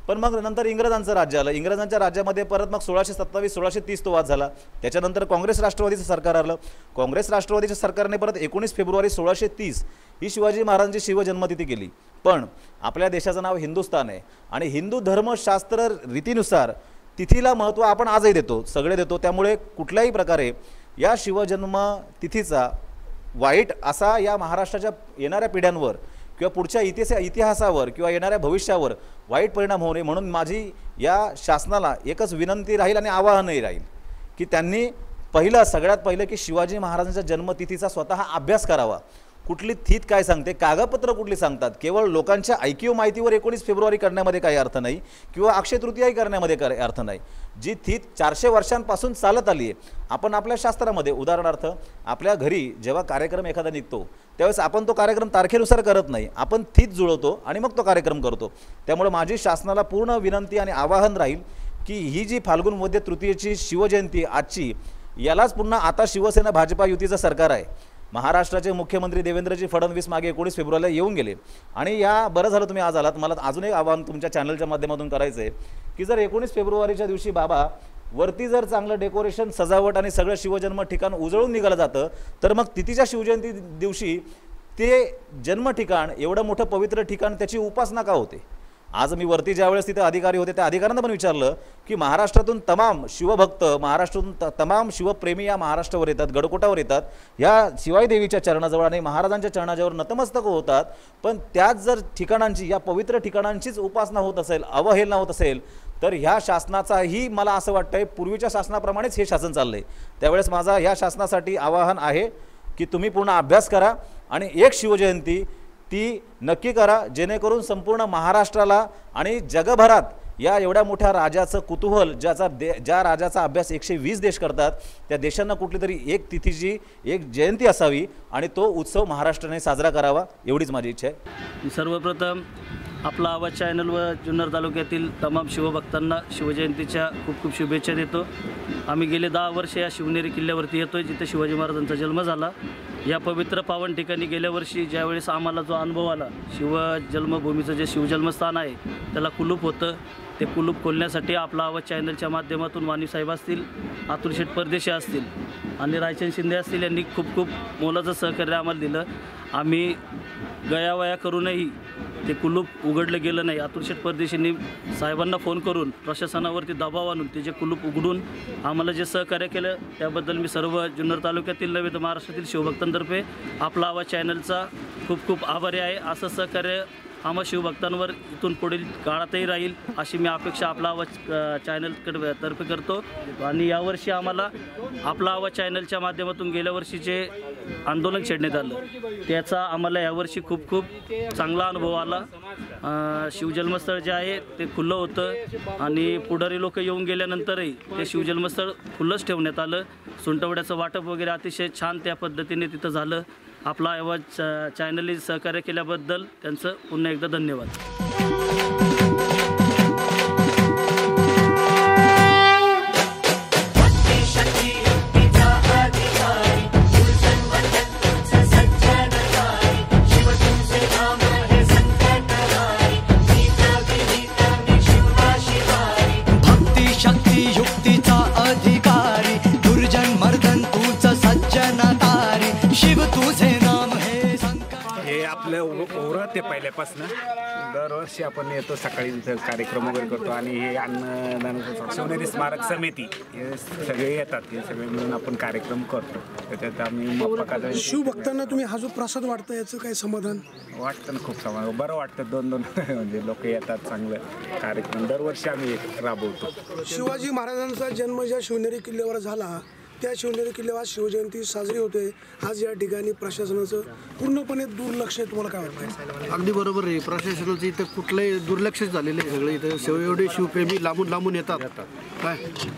पण मग नंतर इंग्रजांचं राज्य आलं, इंग्रजांच्या राज्यामध्ये परत मग 1627-1630 तो वाद झाला. त्याच्यानंतर काँग्रेस राष्ट्रवादीचं सरकार आलं. काँग्रेस राष्ट्रवादीच्या सरकारने परत 19 फेब्रुवारी 1630 ही शिवाजी महाराजांची शिवजन्मतिथी केली. पण आपल्या देशाचं नाव हिंदुस्थान आहे आणि हिंदू धर्मशास्त्र रीतीनुसार तिथीला महत्त्व आपण आजही देतो, सगळे देतो. त्यामुळे कुठल्याही प्रकारे या शिवजन्म तिथीचा वाईट असा या महाराष्ट्राच्या येणाऱ्या पिढ्यांवर किंवा पुढच्या इतिहासावर किंवा येणाऱ्या भविष्यावर वाईट परिणाम होऊ नये म्हणून माझी या शासनाला एकच विनंती राहील आणि आवाहनही राहील की त्यांनी सगळ्यात पहिलं की शिवाजी महाराजांच्या जन्मतिथीचा स्वतः अभ्यास करावा. कुठली थित काय सांगते, कागदपत्र कुठली सांगतात, केवळ लोकांच्या ऐकीव माहितीवर 19 फेब्रुवारी करण्यामध्ये काही अर्थ नाही किंवा अक्षय तृतीयाही करण्यामध्ये काही अर्थ नाही. जी थित 400 वर्षांपासून चालत आली आहे. आपण आपल्या शास्त्रामध्ये उदाहरणार्थ आपल्या घरी जेव्हा कार्यक्रम एखादा निघतो त्यावेळेस आपण तो कार्यक्रम तारखेनुसार करत नाही, आपण थित जुळवतो आणि मग तो कार्यक्रम करतो. त्यामुळे माझी शासनाला पूर्ण विनंती आणि आवाहन राहील की ही जी फाल्गुन वद्य तृतीयेची शिवजयंती आजची, यालाच पुन्हा आता शिवसेना भाजपा युतीचं सरकार आहे. महाराष्ट्राचे मुख्यमंत्री देवेंद्रजी फडणवीस मागे 19 फेब्रुवारीला येऊन गेले आणि या बरं झालं तुम्ही आज आलात. मला अजून एक आवाहन तुमच्या चॅनलच्या माध्यमातून करायचं आहे की जर 19 फेब्रुवारीच्या दिवशी बाबा वरती जर चांगलं डेकोरेशन, सजावट आणि सगळं शिवजन्म ठिकाण उजळून निघालं जातं तर मग तिथीच्या शिवजयंती दिवशी ते जन्म ठिकाण, एवढं मोठं पवित्र ठिकाण, त्याची उपासना का होते? आज मी वरती ज्यावेळेस तिथे अधिकारी होते त्या अधिकाऱ्यांना पण विचारलं की महाराष्ट्रातून तमाम शिवभक्त, महाराष्ट्रातून तमाम शिवप्रेमी या महाराष्ट्रावर येतात, गडकोटावर येतात, ह्या शिवाई देवीच्या चरणाजवळ आणि महाराजांच्या चरणाजवळ नतमस्तक होतात. पण त्याच जर ठिकाणांची, या पवित्र ठिकाणांचीच उपासना होत असेल, अवहेलना होत असेल तर ह्या शासनाचाही मला असं वाटतंय पूर्वीच्या शासनाप्रमाणेच हे शासन चाललंय. त्यावेळेस माझा ह्या शासनासाठी आवाहन आहे की तुम्ही पूर्ण अभ्यास करा आणि एक शिवजयंती ती नक्की करा, जेणेकरून संपूर्ण महाराष्ट्राला आणि जगभरात या एवढ्या मोठ्या राजाचं कुतूहल, ज्या राजाचा अभ्यास 120 देश करतात, त्या देशांना कुठली तरी एक तिथीची एक जयंती असावी आणि तो उत्सव महाराष्ट्राने साजरा करावा, एवढीच माझी इच्छा आहे. सर्वप्रथम आपला आवाज चॅनल व जुन्नर तालुक्यातील तमाम शिवभक्तांना शिवजयंतीच्या खूप खूप शुभेच्छा देतो. आम्ही गेले 10 वर्ष या शिवनेरी किल्ल्यावरती येतोय जिथे शिवाजी महाराजांचा जन्म झाला. या पवित्र पावन ठिकाणी गेल्या वर्षी ज्यावेळेस आम्हाला जो अनुभव आला, शिवजन्मभूमीचं जे शिवजन्मस्थान आहे त्याला कुलूप होतं, ते कुलूप खोलण्यासाठी आपला आवाज चॅनलच्या माध्यमातून वाणीसाहेब असतील, अतुल शेठ परदेशी असतील आणि रायचंद शिंदे असतील, यांनी खूप खूप मोलाचं सहकार्य आम्हाला दिलं. आम्ही गयावया करूनही ते कुलूप उघडलं गेलं नाही. अतुल शेठ परदेशींनी साहेबांना फोन करून प्रशासनावरती दबाव आणून ते जे कुलूप उघडून आम्हाला जे सहकार्य केलं त्याबद्दल मी सर्व जुन्नर तालुक्यातील नव्हे तर महाराष्ट्रातील शिवभक्तांतर्फे आपला आवाज चॅनलचा खूप खूप आभारी आहे. असं सहकार्य आम्हा शिवभक्तांवर इथून पुढील काळातही राहील अशी मी अपेक्षा आपला आवाज चॅनलकडे तर्फे करतो. आणि यावर्षी आम्हाला आपला आवाज चॅनलच्या माध्यमातून गेल्या वर्षीचे आंदोलन छेडण्यात आलं त्याचा आम्हाला यावर्षी खूप खूप चांगला अनुभव आला. शिवजन्मस्थळ जे आहे ते खुलं होतं आणि पुढारी लोक येऊन गेल्यानंतरही ते शिवजन्मस्थळ खुल्लंच ठेवण्यात आलं. सुंटवड्याचं वाटप वगैरे अतिशय छान त्या पद्धतीने तिथं झालं. आपला आवाज चॅनलने सहकार्य केल्याबद्दल त्यांचं पुन्हा एकदा धन्यवाद. भक्ती शक्ती युक्तीचा अधिकारी दुर्जन मर्दन तूच सज्जनतारी शिव तुझे नाम हे हे आपलं ओरं ते पहिल्यापासून दरवर्षी आपण येतो सकाळी इथं कार्यक्रम वगैरे करतो आणि हे अन्नदानाचं शिवनेरी स्मारक समिती हे सगळे येतात हे सगळे मिळून आपण कार्यक्रम करतो. त्याच्यात आम्ही शिवभक्तांना तुम्ही हा जो प्रसाद वाटतं याचं काय समाधान वाटतं ना. खूप समाधान बरं वाटतं. दोन म्हणजे लोक येतात. चांगलं कार्यक्रम दरवर्षी आम्ही राबवतो. शिवाजी महाराजांचा जन्म ज्या शिवनेरी किल्ल्यावर झाला त्या शिवनेरी किल्ल्यावर आज शिवजयंती साजरी होते. आज या ठिकाणी प्रशासनाचं पूर्णपणे दुर्लक्ष आहे. तुम्हाला काय वाटतं? अगदी बरोबर आहे. प्रशासनाचं इथं कुठलंही दुर्लक्षच झालेलं आहे सगळं. इथं एवढे शिवप्रेमी लांबून लांबून येतात काय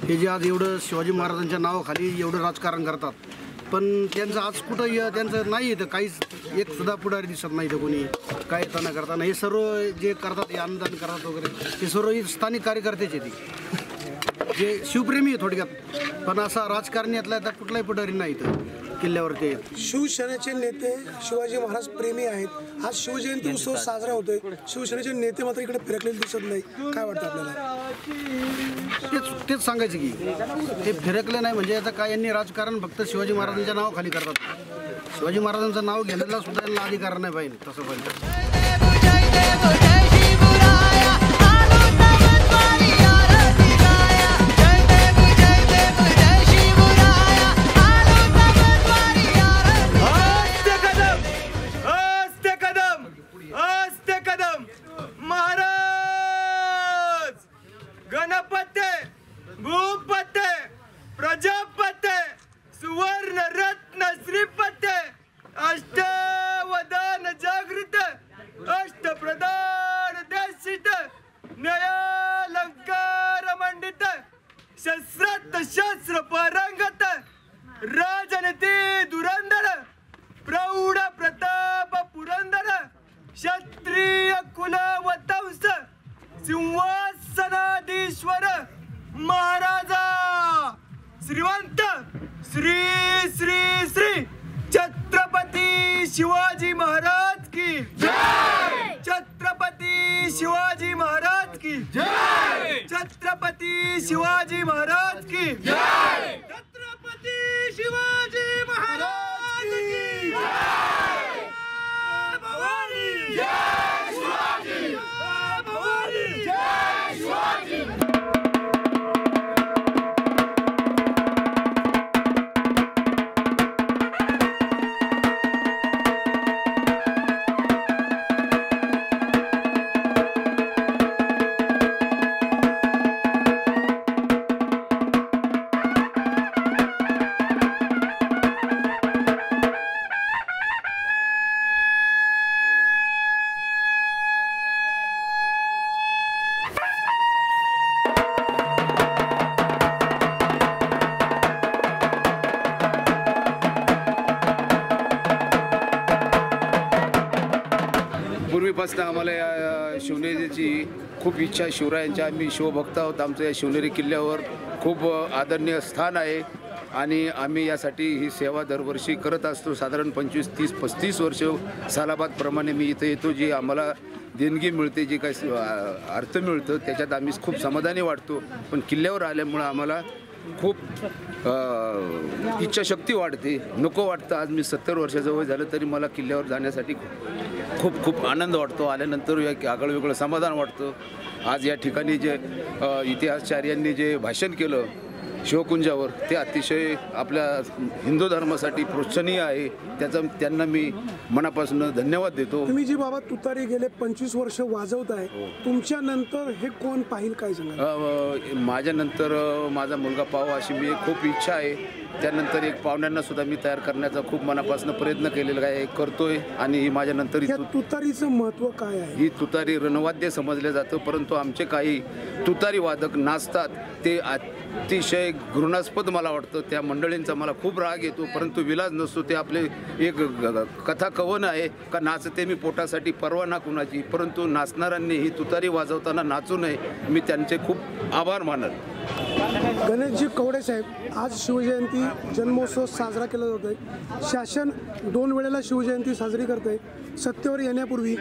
हे जे आज एवढं शिवाजी महाराजांच्या नावाखाली एवढं राजकारण करतात पण त्यांचं आज कुठं त्यांचं नाही येतं काहीच एक सुद्धा पुढारी दिसत नाही इथं कोणी काय येताना करताना. हे सर्व जे करतात हे अन्नदान करतात वगैरे ते सर्व स्थानिक कार्यकर्तेच येते जे शिवप्रेमी आहे थोडक्यात. पण असा राजकारणी यातला तर कुठलाही पुढारी नाही इथं किल्ल्यावरती. शिवसेनेचे नेते शिवाजी महाराज प्रेमी आहेत. आज शिवजयंती उत्सव साजरा होतोय. शिवसेनेचे नेते मात्र इकडे फिरकलेले दिसत नाही. काय वाटतं आपल्याला? तेच सांगायचं की ते फिरकले नाही म्हणजे आता काय यांनी राजकारण फक्त शिवाजी महाराजांच्या नावाखाली करतात. शिवाजी महाराजांचं नाव घेण्याला सुद्धा यांना अधिकार नाही पाहिजे तसं पाहिजे. गणपते भूपते प्रजापते सुवर्ण रत्न श्रीपते अष्टवदन जागृत अष्टप्रधान देशित न्यायालंकार मंडित शस्त्रात शस्त्र पारंगत राजनीती धुरंधर प्रौढ प्रताप पुरंदर क्षत्रिय कुलवतंस सिंहासनाधीश्वर महाराजा श्रीमंत श्री श्री श्री छत्रपती शिवाजी महाराज की जय. छत्रपती शिवाजी महाराज की जय. छत्रपती शिवाजी महाराज की जय. छत्रपती शिवाजी महाराज की जय. भवानी जय शिवाजी. भवानी जय शिवाजी. पूर्वीपासून आम्हाला या शिवनेरीची खूप इच्छा शिवरायांच्या. आम्ही शिवभक्त आहोत. आमचं या शिवनेरी किल्ल्यावर खूप आदरणीय स्थान आहे आणि आम्ही यासाठी ही सेवा दरवर्षी करत असतो. साधारण 25, 30, 35 वर्ष सालाबादप्रमाणे मी इथं येतो. जी आम्हाला देणगी मिळते, जी काही अर्थ मिळतं त्याच्यात आम्ही खूप समाधानी वाटतो. पण किल्ल्यावर आल्यामुळं आम्हाला खूप इच्छाशक्ती वाढते. नको वाटतं. आज मी 70 वर्षाचं वय झालं तरी मला किल्ल्यावर जाण्यासाठी खूप खूप आनंद वाटतो. आल्यानंतर आगळं वेगळं समाधान वाटतं. आज या ठिकाणी जे इतिहासचार्यांनी जे भाषण केलं शिवकुंजावर ते अतिशय आपल्या हिंदू धर्मासाठी प्रोत्साहनीय आहे. त्यांना मी मनापासून धन्यवाद देतो. तुम्ही जी बाबा तुतारी गेले 25 वर्ष वाजवत आहे, तुमच्या नंतर हे कोण पाहिल काय सांगा? माझ्यानंतर माझा मुलगा पाहावा अशी मी खूप इच्छा आहे. त्यानंतर एक पाहुण्यांना सुद्धा मी तयार करण्याचा खूप मनापासून प्रयत्न केलेला आहे, करतोय. आणि ही माझ्यानंतर तुतारीचं महत्त्व काय आहे? ही तुतारी रणवाद्य समजलं जातं, परंतु आमचे काही तुतारी वादक नाचतात ते अतिशय घृणास्पद मला वाटतं. त्या मंडळींचा मला खूप राग येतो, परंतु विलाज नसतो. ते आपले एक कथा कवन आहे का नाचते मी पोटासाठी परवा ना कुणाची, परंतु नाचणाऱ्यांनी ही तुतारी वाजवताना नाचू नये. मी त्यांचे खूप आभार मानल. गणेशजी कवडे साहेब, आज शिवजयंती जन्मोत्सव साजरा केला जातोय. शासन 2 वेळेला शिवजयंती साजरी करते. सत्तेवर येण्यापूर्वी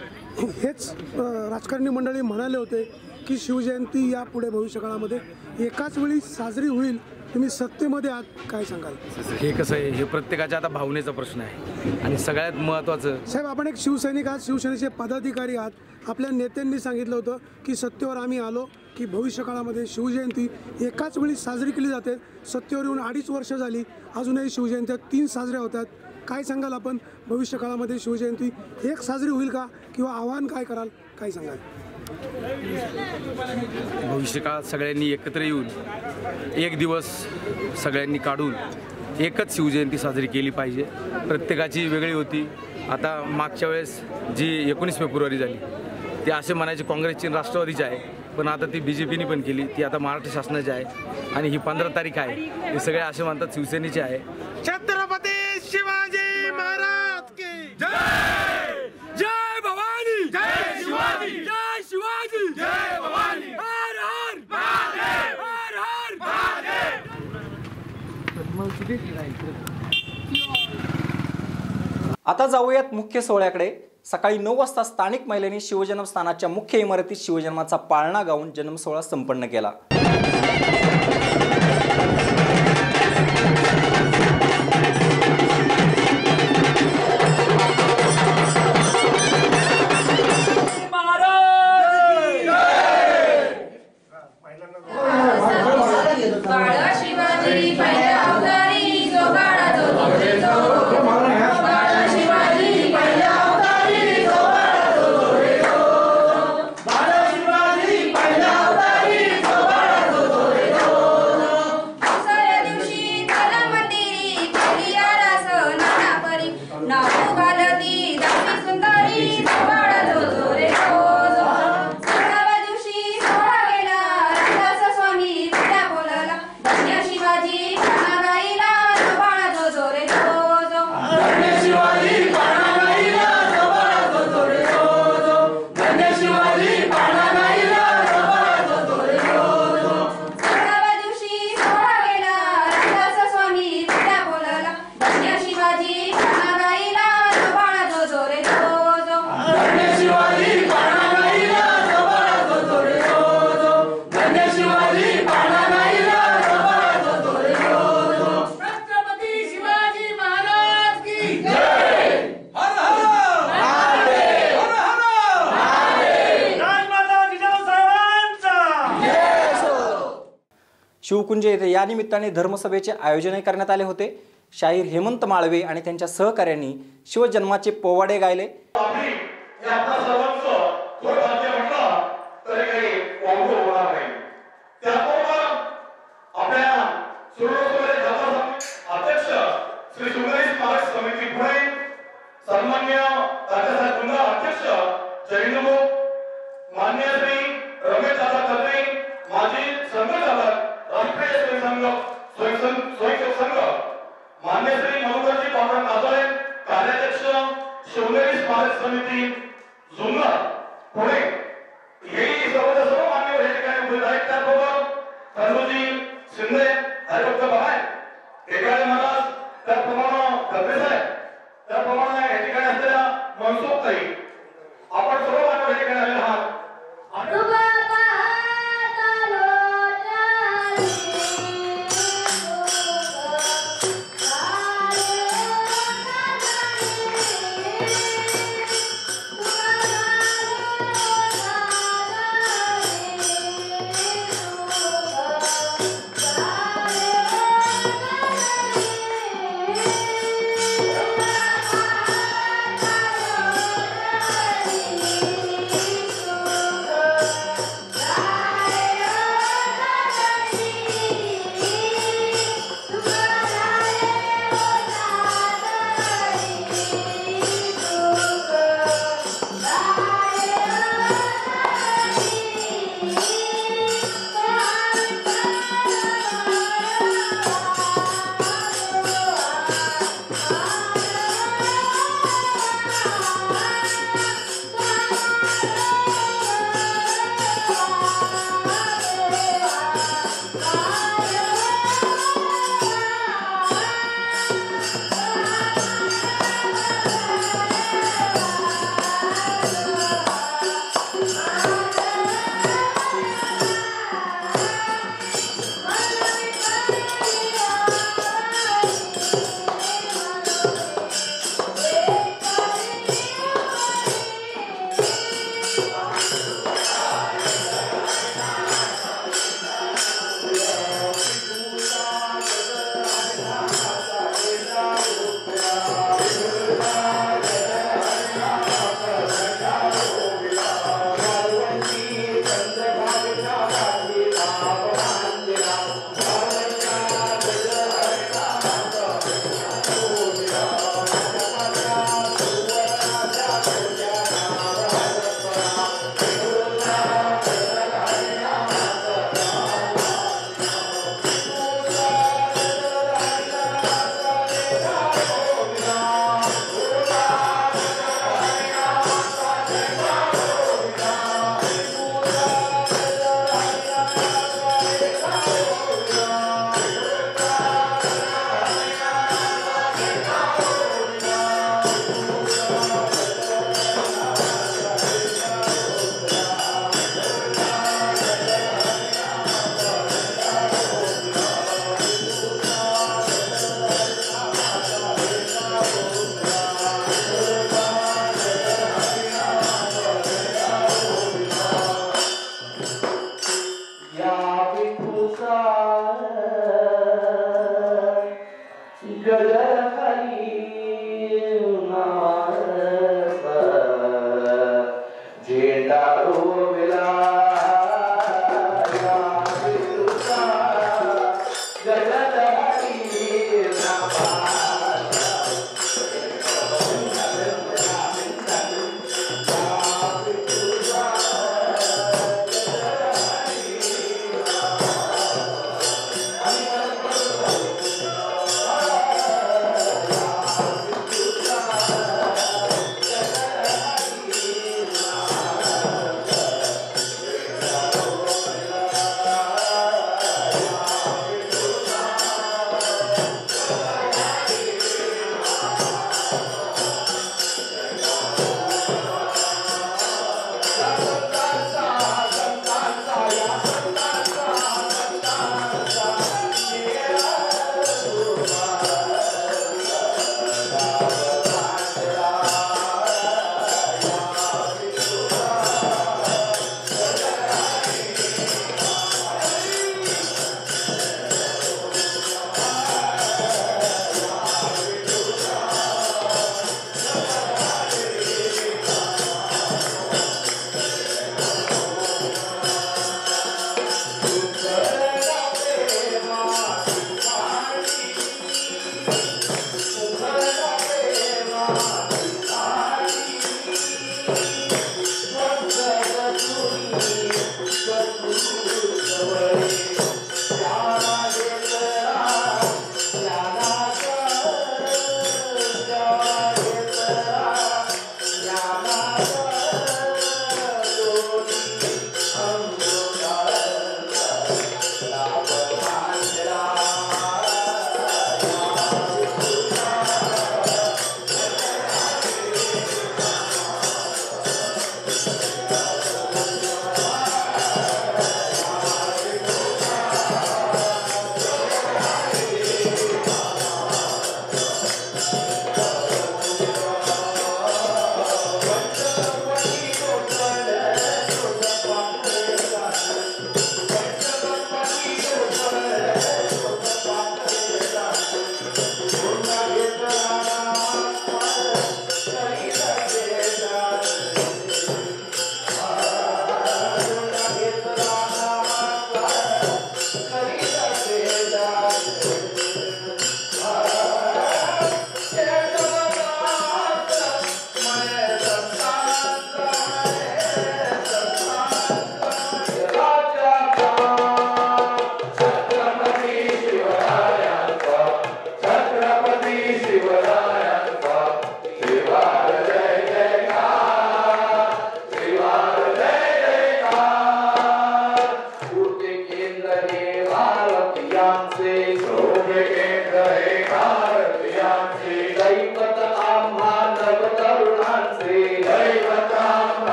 हेच राजकारणी मंडळी म्हणाले होते की शिवजयंती यापुढे भविष्यकाळामध्ये एकाच वेळी साजरी होईल. तुम्ही सत्तेमध्ये आहात, काय सांगाल? हे कसं आहे, हे प्रत्येकाच्या आता भावनेचा प्रश्न आहे. आणि सगळ्यात महत्त्वाचं साहेब, आपण एक शिवसैनिक आहात, शिवसेनेचे पदाधिकारी आहात. आपल्या नेत्यांनी सांगितलं होतं की सत्तेवर आम्ही आलो की भविष्यकाळामध्ये शिवजयंती एकाच वेळी साजरी केली जाते. सत्तेवर येऊन 2.5 वर्ष झाली, अजूनही शिवजयंत्या 3 साजऱ्या होतात. काय सांगाल आपण? भविष्यकाळामध्ये शिवजयंती एक साजरी होईल का, किंवा आव्हान काय कराल, काय सांगाल? भविष्यकाळात सगळ्यांनी एकत्र येऊन एक दिवस सगळ्यांनी काढून एकच शिवजयंती साजरी केली पाहिजे. प्रत्येकाची वेगळी होती. आता मागच्या वेळेस जी 19 फेब्रुवारी झाली ते असे म्हणायचे काँग्रेसची राष्ट्रवादीची आहे, पण आता ती BJPनी पण केली. ती आता महाराष्ट्र शासनाची आहे. आणि ही 15 तारीख आहे, हे सगळे असे म्हणतात शिवसेनेची आहे. छत्रपती शिवाजी महाराज की जय. जय भवानी. जय शिवाजी. जय शिवाजी. जय भवानी. हर हर महादेव. हर हर महादेव. आता जाऊयात मुख्य सोहळ्याकडे. सकाळी 9 वाजता स्थानिक महिलांनी शिवजन्मस्थानाच्या मुख्य इमारतीत शिवजन्माचा पाळणा गाऊन जन्मसोहळा संपन्न केला. शिवकुंज येथे या निमित्ताने धर्मसभेचे आयोजन करण्यात आले होते. शाहीर हेमंत माळवे आणि त्यांच्या सहकाऱ्यांनी शिवजन्माचे पोवाडे गायले.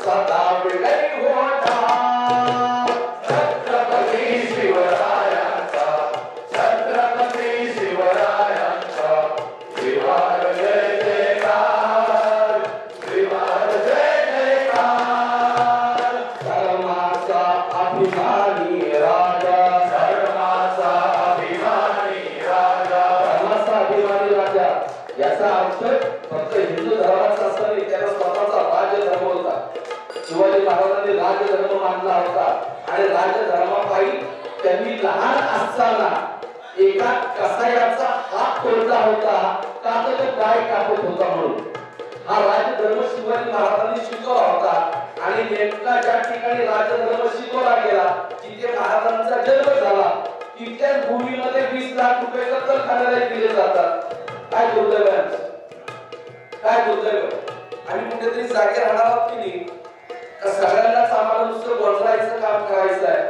सदा विलय होता छत्रपती शिवरायांचा छत्रपती शिवरायांचा श्रीवार जय जयकार श्रीवार जय जयकार धर्माचा अभिमानी राजा धर्माचा अभिमानी राजा धर्माचा अभिमानी राजा याचा अर्थ फक्त हिंदू धर्माचा असं नाही, त्याला स्वतःचा राजधर्म होता. शिवाजी महाराजांनी राजधर्म मानला होता आणि राजधर्मापायी त्यांनी लहान असताना एका कसायाचा हात तोडला होता का तर तो गाय कापत होता म्हणून. हा राजधर्म शिवाजी महाराजांनी शिकवला होता आणि नेमका ज्या ठिकाणी राजधर्म शिकवला गेला तिथे महाराजांचा जन्म झाला तिथल्याच भूमीमध्ये 20 लाख रुपये कत्तलखान्याला दिले जातात. काय दुर्दैव आहे, काय दुर्दैव. आणि कुठेतरी जागे राहणार आहोत की नाही का सगळ्यांनाच आम्हाला नुसतं गोंधळायचं काम करायचं आहे.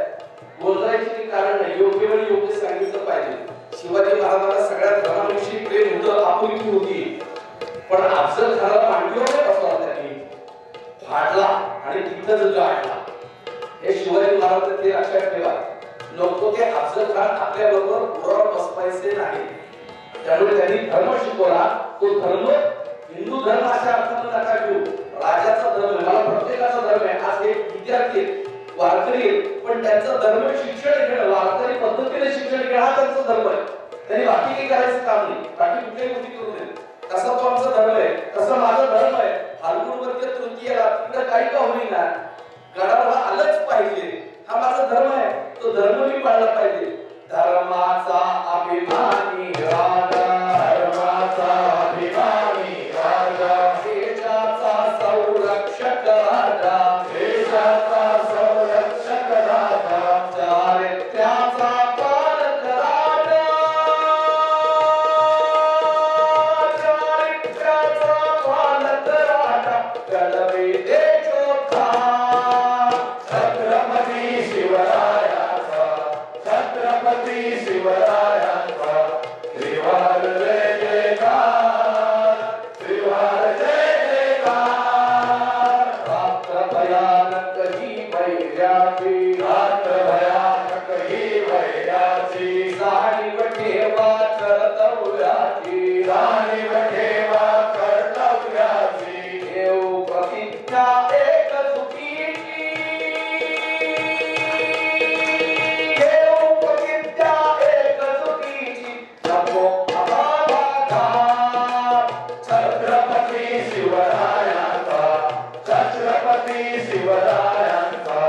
गोंधळायची कारण नाही, योग्य वेळी योग्य सांगितलं पाहिजे. शिवाजी महाराजांना सगळ्या धर्माविषयी प्रेम होतं, आपुलकी होती, पण अफजल खानाला मांडीवर बसला त्यांनी फाडला आणि तिथंच गाडला. हे शिवाजी महाराज ते लक्षात ठेवा. नको ते अफजल खान आपल्या बरोबर घोड्यावर बसवायचे नाही. त्यामुळे त्यांनी धर्म शिकवला. तो धर्म हिंदू धर्म अशा अर्थाने नका घेऊ, राजाचा धर्म. मला प्रत्येकाचा धर्म आहे. आज एक विद्यार्थी वारकरी पण त्यांचा धर्म शिक्षण घेणं, वारकरी पद्धतीने शिक्षण घेणं हा त्यांचा धर्म आहे. त्यांनी बाकी काही करायचं काम नाही, बाकी कुठल्याही गोष्टी करू नये. तसा तो आमचा धर्म आहे, तसा माझा धर्म आहे. फाल्गुन वद्य तृतीयेला तिकडे काही का होईना गडाला आलंच पाहिजे, हा माझा धर्म आहे. तो धर्म मी पाळला पाहिजे. धर्माचा अभिमानी राजा धर्माचा अभिमानी राजा देशाचा संरक्षक राजा देशाचा संरक्षक राजा चारित्र्याचा पालक राजा चारित्र्याचा पालक राजा गडवे देशोद्धार छत्रपती शिवरायांचा छत्रपती शिवरायांचा श्रीवार जय जयकार श्रीवार जय जयकार. रात्र भयानक ही वैर्याची रात्र भयानक ही वैर्याची जाणीव ठेवा कर्तव्याची जाणीव ठेवा कर्तव्याची देव प्रतिज्ञा एक चुकीची देव प्रतिज्ञा एक चुकीची नको अभावाचा छत्रपती शिवरायांचा छत्रपती शिवरायांचा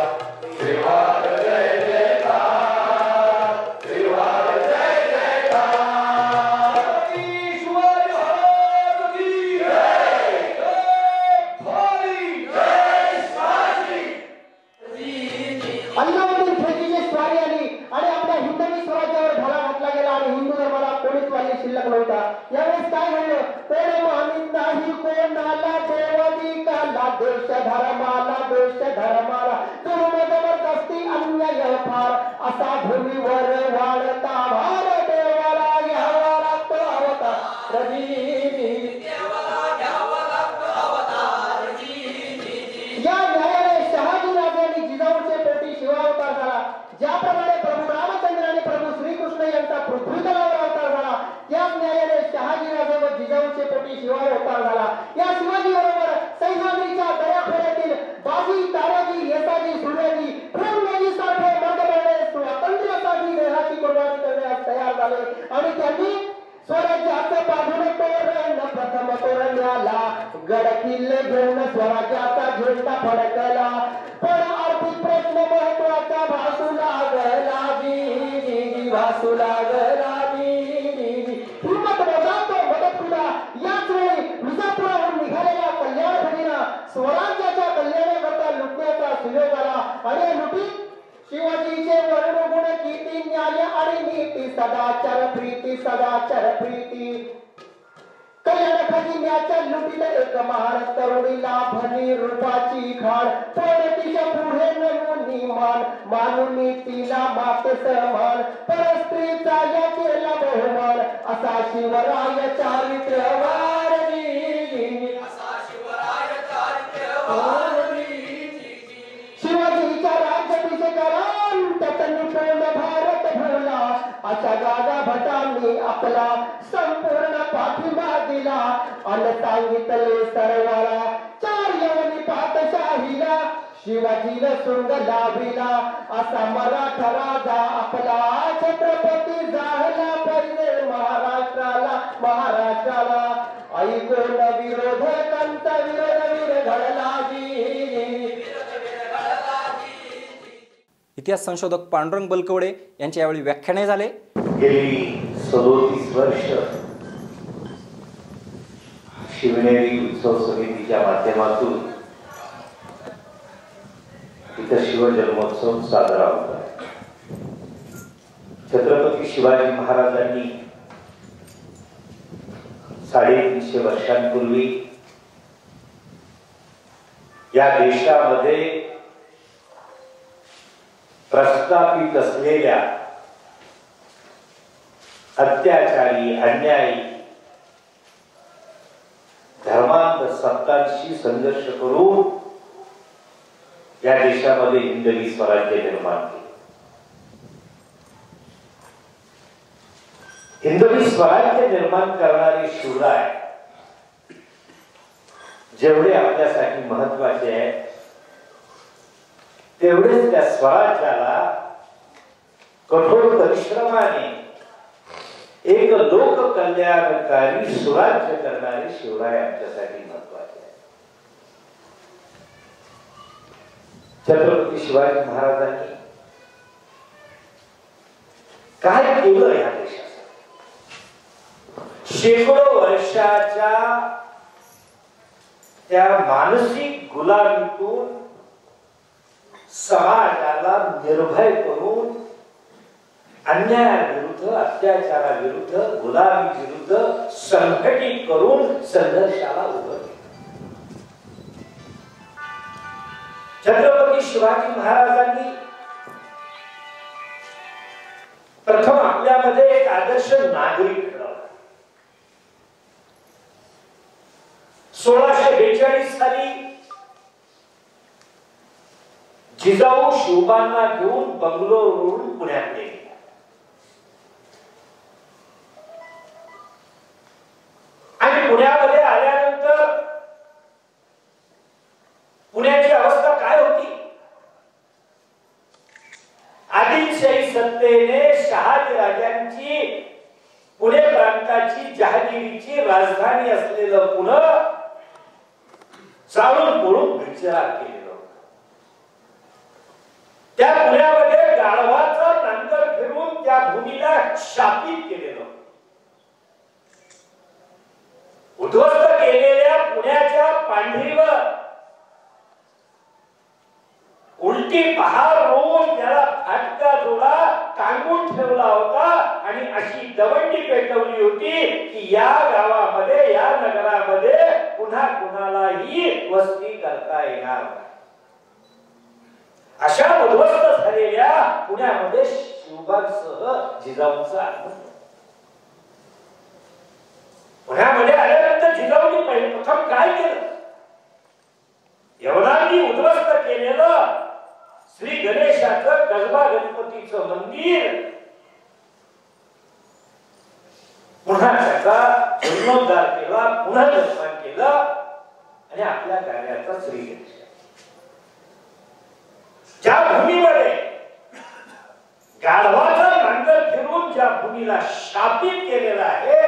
श्रीवार जय जयकार श्रीवार जय जयकार. शिवाजी महाराज की जय जय भाई जय शिवाजी. अन्नामधून फेकीची स्वारी आली आणि आपल्या हिंदवी स्वराज्यावर घाला घातला गेला आणि हिंदू धर्माला कोणीच वाली शिल्लक नव्हता. यावेळेस काय घडलं, कोण मानित नाही कोणाला देवादी काला देश धर्माला जुलूम जबरदस्ती अन्याय फार असा भूमीवर वाढता भार देवाला घ्यावा लागतो अवतार या न्यायालय शहाजी राजांनी जिजाऊचे पोटी शिवावतार झाला. ज्याप्रमाणे प्रभू रामचंद्र आणि प्रभू श्रीकृष्ण यांचा पृथ्वी तलावर अवतार झाला, त्याच न्यायालय शहाजी राजे व जिजाऊचे पोटी शिवावर अवतार झाला. या शिवाजी बरोबर सह्याद्रीच्या दऱ्याखोऱ्यातील बाजी तानाजी येसाजी सूर्याजी फुलमाजी सारखे मर्दबाने स्वातंत्र्यासाठी देहाची कुर्बानी करण्यास तयार झाले आणि त्यांनी स्वराज्याचं बांधून तोरण प्रथम तोरण्याला गड किल्ले घेऊन स्वराज्याचा झेंडा फडकला. पण आर्थिक प्रश्न महत्वाचा भासू लागला भासू लागला हिंमत बजावतो मदत तुला. याच वेळी विजापुराहून निघालेल्या कल्याण फडीला स्वराज्याच्या कल्याणाकरता लुटण्याचा सुयोग आला आणि लुटीत शिवाजीचे वर्णगुण कीर्ती न्याय आणि नीती सदाचार प्रीती कल्याणखजिन्याच्या लुटीत एक महान तरुणीला भनी रूपाची खाण पण तिच्या पुढे नमुनी मानून तिला माते समान परस्त्रीचा या केला बहुमान असा शिवराय चारित्र्यवार आपला संपूर्ण पाठिंबा दिला आणि सांगितले सर्वाला चार यवनी पातशाहीला शिवाजीला सुंग लाविला असा मराठा राजा आपला छत्रपती झाला पाहिजे महाराष्ट्राला ऐकून विरोधकांचा विरोध घडलाजी. इतिहास संशोधक पांडुरंग बलकवडे यांच्या यावेळी व्याख्याने झाले. गेली 37 वर्ष शिवनेरी उत्सव समितीच्या माध्यमातून इथं शिवजन्मोत्सव साजरा होत आहे. छत्रपती शिवाजी महाराजांनी 350 वर्षांपूर्वी या देशामध्ये प्रस्थापित असलेल्या अत्याचारी अन्यायी धर्मांध सत्तांशी संघर्ष करून या देशामध्ये हिंदवी स्वराज्य निर्माण केले. हिंदवी स्वराज्य निर्माण करणारे शिवराय जेवढे आपल्यासाठी महत्वाचे आहेत तेवढेच त्या स्वराज्याला कठोर परिश्रमाने एक लोक कल्याणकारी सुराज्य करणारे शिवराय आमच्यासाठी महत्वाचे आहे. छत्रपती शिवाजी महाराजांनी काय केलं या देशासाठी? शेकडो वर्षाच्या त्या मानसिक गुलामीतून समाजाला निर्भय करून अन्यायाविरुद्ध अत्याचाराविरुद्ध गुलामी विरुद्ध संघटित करून संघर्षाला उभं केलं. छत्रपती शिवाजी महाराजांनी प्रथम आपल्यामध्ये एक आदर्श नागरिक घडवला. 1642 साली जिजाऊ शिवबांना घेऊन बंगलोरवरून पुण्यात गेले. आणि पुण्यामध्ये आल्यानंतर पुण्याची अवस्था काय होती? आदिलशाही सत्तेने शहाजी राजांची पुणे प्रांताची जहागिरीची राजधानी असलेलं पुणे चालून पळून भिक्षरात केलेलं. त्या पुण्यामध्ये गाढवाचा नांगर फिरून त्या भूमीला शापित केलेलं. उद्ध्वस्त केलेल्या पुण्याच्या पांढरीवर उलटी पहार रोवून त्याला फाटका जोडा टांगून ठेवला होता आणि अशी दवंडी पेटवली होती की या गावामध्ये या नगरामध्ये पुन्हा कुणालाही वस्ती करता येणार नाही. अशा उद्ध्वस्त झालेल्या पुण्यामध्ये शिवबांसह जिजाऊंचा आगमन. पुण्यामध्ये आल्यानंतर जिजाऊंनी प्रथम काय केलं? यवनांनी उद्ध्वस्त केलेलं श्री गणेशाचं कसबा गणपतीचं मंदिर पुन्हा त्याचा जीर्णोद्धार केला, पुन्हा निर्माण केलं आणि आपल्या कार्याचा श्री गणेश ज्या भूमीमध्ये गाढवाचा नांगर फिरून ज्या भूमीला शापित केलेला आहे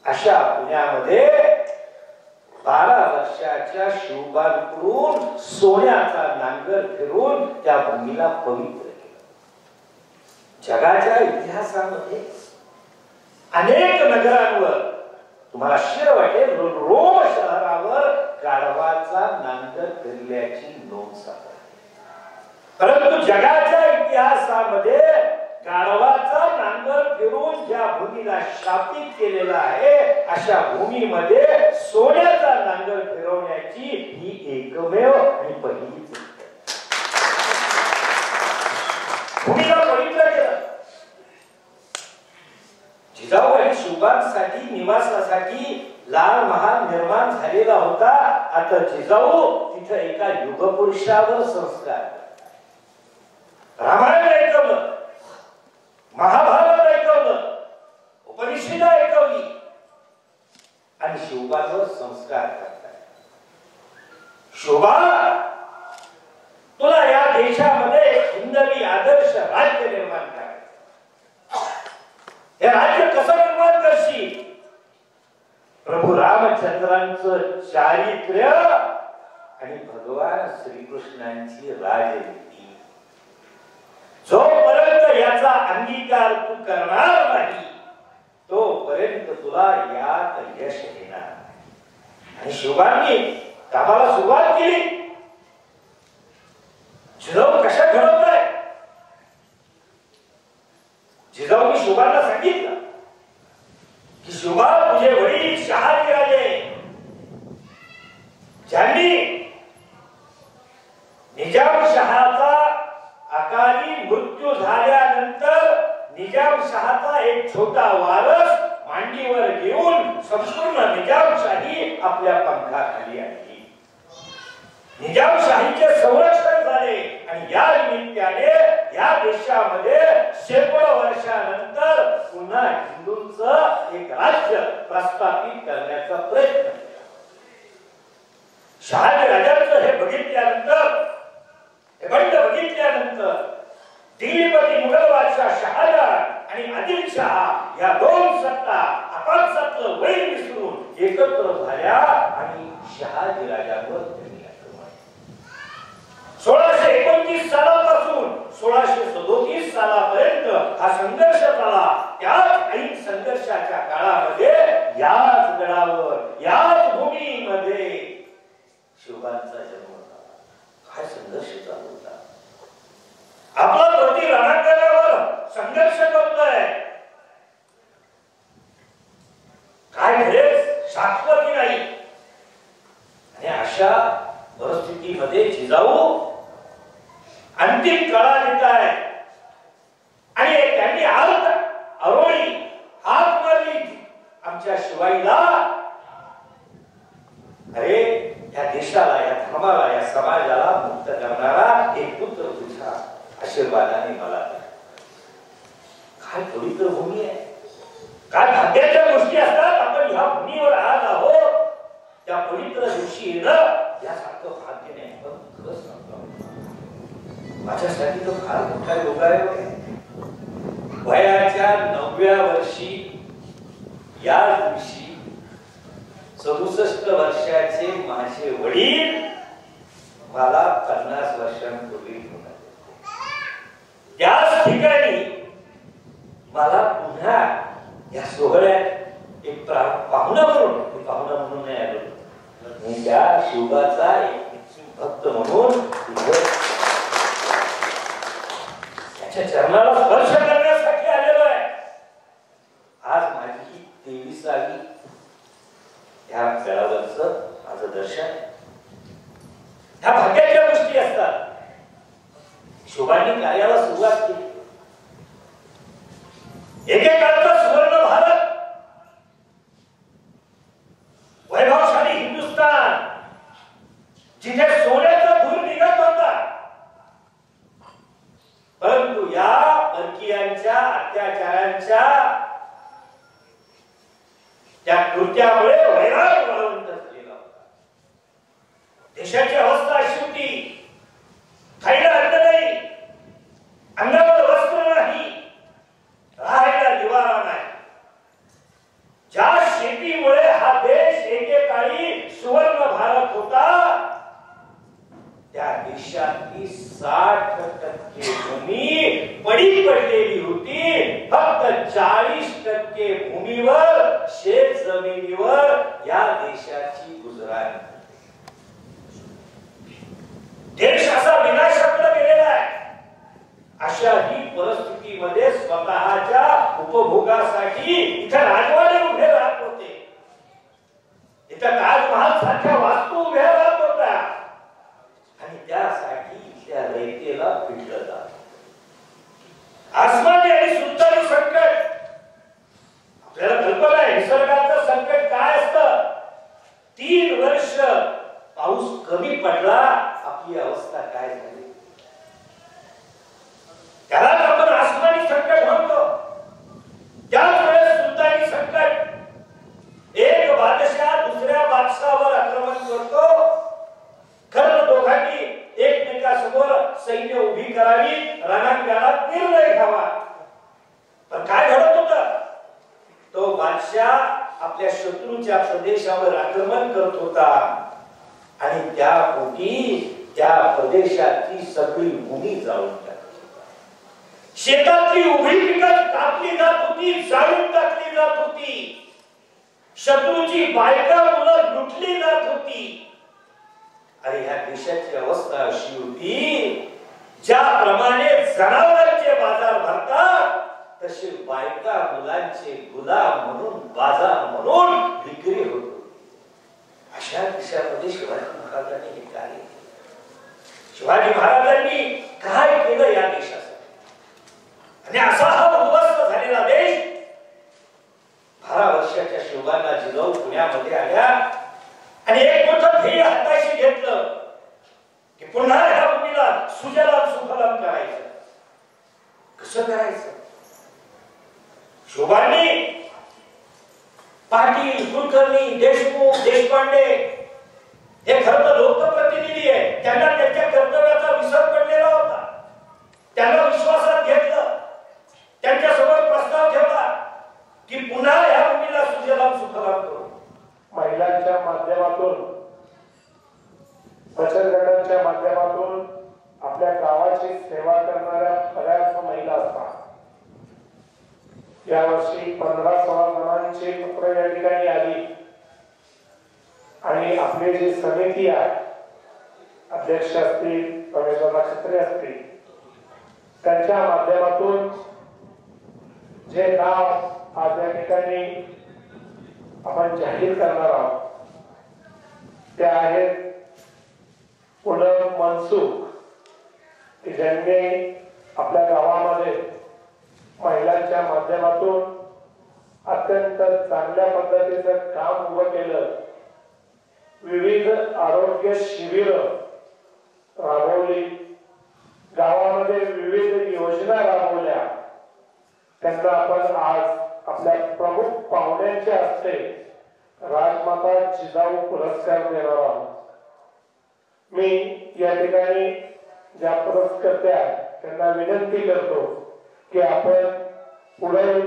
अशा पुण्यामध्ये 12 वर्षाच्या शिवबांकडून सोन्याचा नांगर फिरून त्या भूमीला पवित्र केलं. जगाच्या इतिहासामध्ये अनेक नगरांवर तुम्हाला शिर वाटेल रोम शहरावर गाढवाचा नांगर फिरल्याची नोंद सापडते. परंतु जगाच्या इतिहासामध्ये गाढवाचा नांगर फिरून ज्या भूमीला शापित केलेला आहे अशा भूमीमध्ये सोन्याचा नांगर फिरवण्याची ही एकमेव आणि पहिलीच भूमीला पवित्र केलं. जिजाऊ आणि शिवबांसाठी निवासासाठी लाल महाल निर्माण झालेला होता. आता जिजाऊ तिथे एका युगपुरुषावर संस्कार, रामायण ऐकवलं, महाभारत ऐकवलं, उपनिषदा ऐकवली आणि शिवबांवर संस्कार करताय. शोभा, तुला या देशामध्ये हिंदवी आदर्श राज्य निर्माण करायचं. हे राज्य कसं निर्माण करशील? प्रभू रामचंद्रांचं चारित्र्य आणि भगवान श्रीकृष्णांची राजनीती. जोपर्यंत याचा अंगीकार तू करणार नाही तोपर्यंत तुला यात यश येणार. आणि शिवबांनी कामाला सुरुवात केली. जिजाऊ कशा घडवताय? जिजाऊंनी शिवबांना सांगितलं की शिवबा, तुझे वडील शहाजीराजे ज्यांनी निजामशहाचा अकाली मृत्यू झाल्यानंतर निजामशहाचा एक छोटा वारस मांडीवर घेऊन संपूर्ण निजामशाही आपल्या पंखाखाली आणली. निजामशाहीचे संरक्षण झाले आणि या निमित्ताने या देशामध्ये शेकडो वर्षानंतर पुन्हा हिंदूंचं एक राज्य प्रस्थापित करण्याचा प्रयत्न केला. शहाजीराजांचं हे बघितल्यानंतर, हे बंड बघितल्यानंतर दिल्लीपती मुघल बादशाह शहाजहान आणि आदिलशहा या दोन सत्ता आपापसातलं वैर विसरून एकत्र झाल्या आणि शहाजीराजांवर 1629 सालापासून 1637 सालापर्यंत हा संघर्ष झाला. त्याच ऐन संघर्षाच्या काळामध्ये याच गडावर, याच भूमीमध्ये शिवबांचा जन्म झाला. काय संघर्ष चालू होता? आपला प्रति रणांगणावर संघर्ष करतोय. काय खरेच शाश्वती नाही. आणि अशा परिस्थितीमध्ये जिजाऊ अंतिम काळा देत आहे आणि त्यांनी अरोळी हात मारली आमच्या शिवाईला. अरे, या देशाला, या धर्माला, या समाजाला मुक्त करणारा एक पुत्र तुझ्या आशीर्वादाने मला. काय पवित्र भूमी आहे, काय भाग्याच्या गोष्टी असतात. आपण ह्या भूमीवर आज आहोत. त्या पवित्र दिवशी येणं यासारखं भाग्य नाही. पण खरंच सांगतो, माझ्यासाठी तो फार मोठा योगायोग आहे. वयाच्या 9व्या वर्षी या दिवशी 64 वर्षाचे माझे वडील मला 50 वर्षांपूर्वी घेऊन आले. त्याच ठिकाणी मला पुन्हा या सोहळ्यात एक पाहुणा म्हणून नाही आलो. मी त्या शिवबाचा एक भक्त म्हणून त्याच्या चरणाला स्पर्श करण्यासाठी आलेलो आहे. आज माझी 23वी या गडावरचं माझं दर्शन. ह्या भाग्याच्या गोष्टी असतात. शिवबांनी कार्याला सुरुवात केली. एकेकाळचा सुवर्ण भारत, वैभवशाली हिंदुस्थान, जिथे सोन्याचा धूर निघत होता. परंतु या परकीयांच्या अत्याचारांच्या त्या कृत्यामुळे वैराग बळवंत झालेला होता. देशाची अवस्था अशी होती, खायला अन्न नाही, अंगावर वस्त्र नाही, राहायला निवारा नाही. ज्या शेतीमुळे हा देश एकेकाळी सुवर्ण भारत होता, त्या देशातली 60% भूमी पडी पडलेली होती. फक्त 40% भूमीवर, शेत जमिनीवर या देशाची गुजराण. देश असा विनाशाकडे गेलेला आहे. अशा ही परिस्थितीमध्ये स्वतःच्या उपभोगासाठी इथे राजवाडे उभे राहत होते. इथं ताजमहाल सारख्या वास्तू उभ्या राहत होत्या आणि त्यासाठी इथल्या रयतेला पिटलं जात. आसमानी आणि सुतारी संकट, आपल्याला कल्पना आहे निसर्गाचं संकट काय असतं. 3 वर्ष पाऊस कमी पडला, आपली अवस्था काय झाली. त्यालाच आपण आसमानी संकट म्हणतो. त्याच वेळेस सुद्धा सैन्य उभी करावी, रणांगणात निर्णय घ्यावा. पण काय घडत होतं? तो बादशाह आपल्या शत्रूच्या प्रदेशावर आक्रमण करत होता आणि त्या पोटी त्या प्रदेशाची सगळी भूमी जाळून टाकली. शेतातली उभी पिकं कापली जात होती, जाळून टाकली जात होती. शत्रूची बायका मुलं लुटली जात होती. अरे ह्या देशाची अवस्था अशी होती, ज्याप्रमाणे जनावरांचे बाजार भरतात तसे बायका मुलांचे गुलाम म्हणून, बाजार म्हणून विक्री होत. अशा देशामध्ये शिवाजी महाराजांनी हे कार्य केलं. शिवाजी महाराजांनी काय केलं या देशासाठी? आणि असा हा उद्ध्वस्त झालेला देश 12 वर्षाच्या शिवबांना जिजाऊ पुण्यामध्ये आल्या आणि एक मोठं ध्येय हाताशी घेतलं की पुन्हा ह्या भूमीला सुजलाम सुफलाम करायचं. कसं करायचं? शिवबांनी पाटील, कुलकर्णी, देशमुख, देशपांडे हे खरं तर लोकप्रतिनिधी आहे. त्यांना त्यांच्या कर्तव्याचा विसर पडलेला होता. त्यांना विश्वासात घेतलं, त्यांच्यासमोर प्रस्ताव ठेवला की पुन्हा ह्या भूमीला सुजलाम सुफलाम करू. महिलांच्या माध्यमातून, बचत गटांच्या माध्यमातून आपल्या गावाची सेवा करणाऱ्या बऱ्याच महिला असतात. यावर्षी 15-16 जणांची पत्र या ठिकाणी आली आणि आपली जी समिती आहे, अध्यक्ष असतील, रमेशदादा खत्रे असतील, त्यांच्या माध्यमातून जे नाव आज या ठिकाणी आपण जाहीर करणार आहोत ते आहेत पूनम मनसुख, की ज्यांनी आपल्या गावामध्ये महिलांच्या माध्यमातून अत्यंत चांगल्या पद्धतीचं काम उभं केलं. विविध आरोग्य शिबिर राबवली, गावामध्ये विविध योजना राबवल्या. त्यांना आपण आज आपल्या प्रमुख पाहुण्यांच्या हस्ते राजमाता जिजाऊ पुरस्कार देणार आहोत. मी या ठिकाणी ज्या पुरस्कर्त्या त्यांना विनंती करतो की आपण पुढे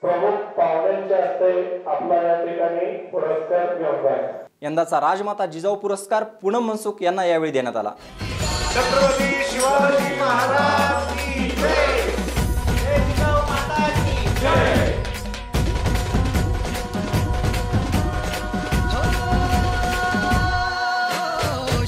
प्रमुख पाहुण्यांच्या हस्ते आपला या ठिकाणी पुरस्कार घेऊन जाईल. यंदाचा राजमाता जिजाऊ पुरस्कार पूनम मनसुख यांना यावेळी देण्यात आला. छत्रपती शिवाजी महाराज की जय. जिजाऊ माता की जय.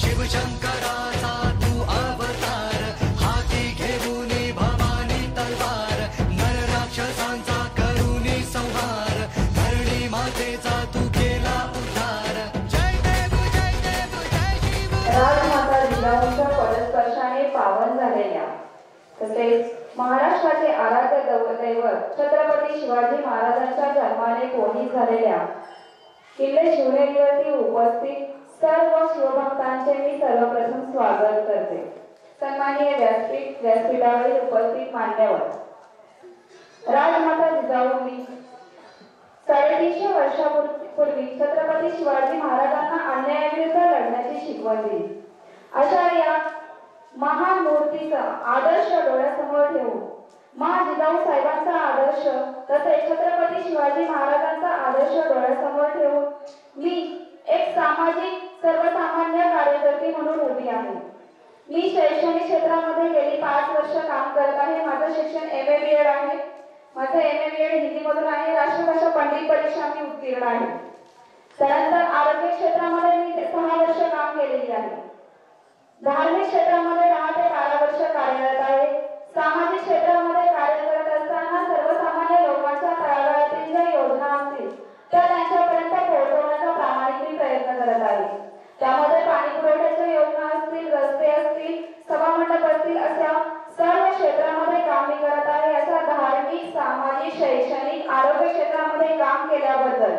शिवशंकराचा तू अवतार, हाती घेऊन भवानी तलवार, नर राक्षसांचा करुणी संहार, धरणी मातेचा तू केला उद्धार. जय देव जय देव जय शिव. राजमाता जिजाऊंच्या पदस्पर्शाने पावन झालेल्या तसेच महाराष्ट्राचे आराध्य दैवत छत्रपती शिवाजी महाराजांच्या जन्माने कोणी झालेल्या किल्ले शिवनेरीवरती उपस्थित सर्व शिवभक्तांचे मी सर्वप्रथम स्वागत करते. सन्माननीय व्यासपीठावर उपस्थित मान्यवर, राजमाता जिजाऊंनी 350 वर्षापूर्वी छत्रपती शिवाजी महाराजांना अन्यायाविरुद्ध लढण्याची शिकवण दिली. अशा या महान मूर्तीचा आदर्श डोळ्यासमोर ठेवून जिजाऊ साहेबांचा आदर्श तसेच छत्रपती शिवाजी महाराजांचा आदर्श डोळ्यासमोर ठेवून मी एक सामाजिक सर्वसामान्य कार्यकर्ती म्हणून उभी आहे. मी शैक्षणिक क्षेत्रामध्ये गेली 5 वर्ष काम करत आहे. माझं शिक्षण MA BEd आहे. माझं MA BEd हिंदीमधून आहे. राष्ट्रभाषा पंडित परीक्षा मी उत्तीर्ण आहे. त्यानंतर आरोग्य क्षेत्रामध्ये मी 6 वर्ष काम केलेली आहे. धार्मिक क्षेत्रामध्ये 10 ते 12 वर्ष कार्यरत आहे. सामाजिक क्षेत्रामध्ये कार्य करत असताना सर्वसामान्य लोकांच्या तळागाळातील ज्या योजना असतील त्या त्यांच्यापर्यंत पोहोचवण्याचा प्रामाणिक प्रयत्न करत आहे. त्यामध्ये पाणी पुरवठ्याच्या योजना असतील, रस्ते असतील, सभामंडप असतील, अशा सर्व क्षेत्रामध्ये काम मी करत आहे. अशा धार्मिक, सामाजिक, शैक्षणिक, आरोग्य क्षेत्रामध्ये काम केल्याबद्दल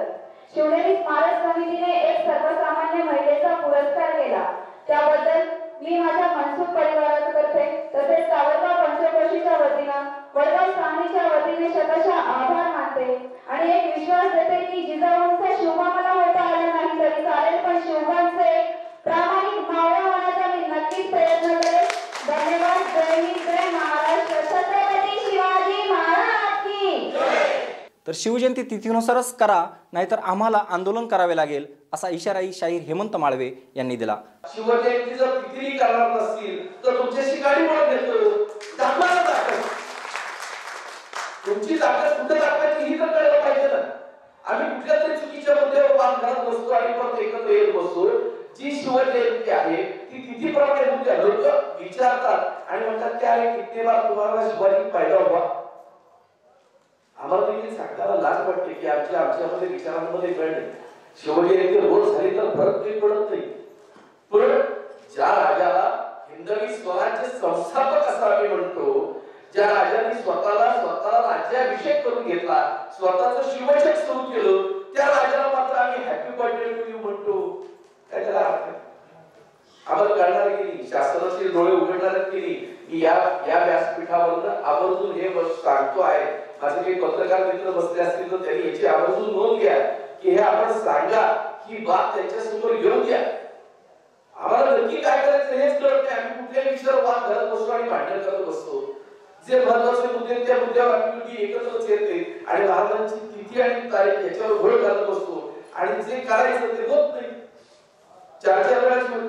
शिवनेरी स्मारक समितीने एक सर्वसामान्य महिलेचा पुरस्कार केला. त्याबद्दल मी माझ्या मनसुख परिवारातर्फे तसेच सावरगाव पंचक्रोशीच्या वतीनं, वडगाव सांगलीच्या वतीने शतशः आभार मानते आणि एक विश्वास देते की जिजाऊंचा शिवबा मला होता आला नाही तरी चालेल, पण शिवबांचे प्रामाणिक मावळा होण्याचा मी नक्कीच प्रयत्न करेन. धन्यवाद. तर शिवजयंती तिथीनुसारच करा, नाहीतर आम्हाला आंदोलन करावे लागेल, असा इशाराही शाहीर हेमंत माळवे यांनी दिला. शिवजयंती जर तिथी करणार नसतील तर तुमच्याशी गाडी म्हणून घेतो, दाखवा ताकद. तुमची ताकद कुठे दाखवायची ही तर कळलं पाहिजे ना. आम्ही कुठल्या तरी चुकीच्या मुद्द्यावर वाद करत बसतो आणि परत एकत्र येत बसतो. जी शिवजयंती आहे ती तिथीप्रमाणे मुद्दे लोक विचारतात आणि म्हणतात त्या किती बार तुम्हाला शिवाजी फायदा हुआ. आम्हाला देखील सांगताना लाज वाटते की आमच्यामध्ये विचारांमध्ये वेळ नाही. शिवजयंती रोज झाली तर फरक काही पडत नाही. पण ज्या राजाला हिंदवी स्वराज्य संस्थापक असं आम्ही म्हणतो, ज्या राजाने स्वतःला राज्याभिषेक करून घेतला, स्वतःचं शिवजग सुरू केलं, त्या राजाला मात्र आम्ही हॅपी बर्थडे टू यू म्हणतो. काय त्याला अर्थ? आम्हाला कळणार केली, शास्त्राचे डोळे उघडणार केली की या व्यासपीठावरून आवर्जून हे सांगतो आहे. माझे काही पत्रकार मित्र बसले असतील तर त्यांनी याची आवर्जून नोंद घ्या की हे आपण सांगा, ही बात त्यांच्यासमोर घेऊन घ्या. आम्हाला नक्की काय करायचं हेच कळत नाही. आम्ही कुठल्याही विषयावर वाद घालत बसतो आणि भांडण करत बसतो. जे महत्वाचे मुद्दे त्या मुद्द्यावर आम्ही एकत्रच येते आणि महाराजांची तिथी आणि तारीख याच्यावर घोळ घालत बसतो आणि जे करायचं ते होत नाही. 4-4 वेळा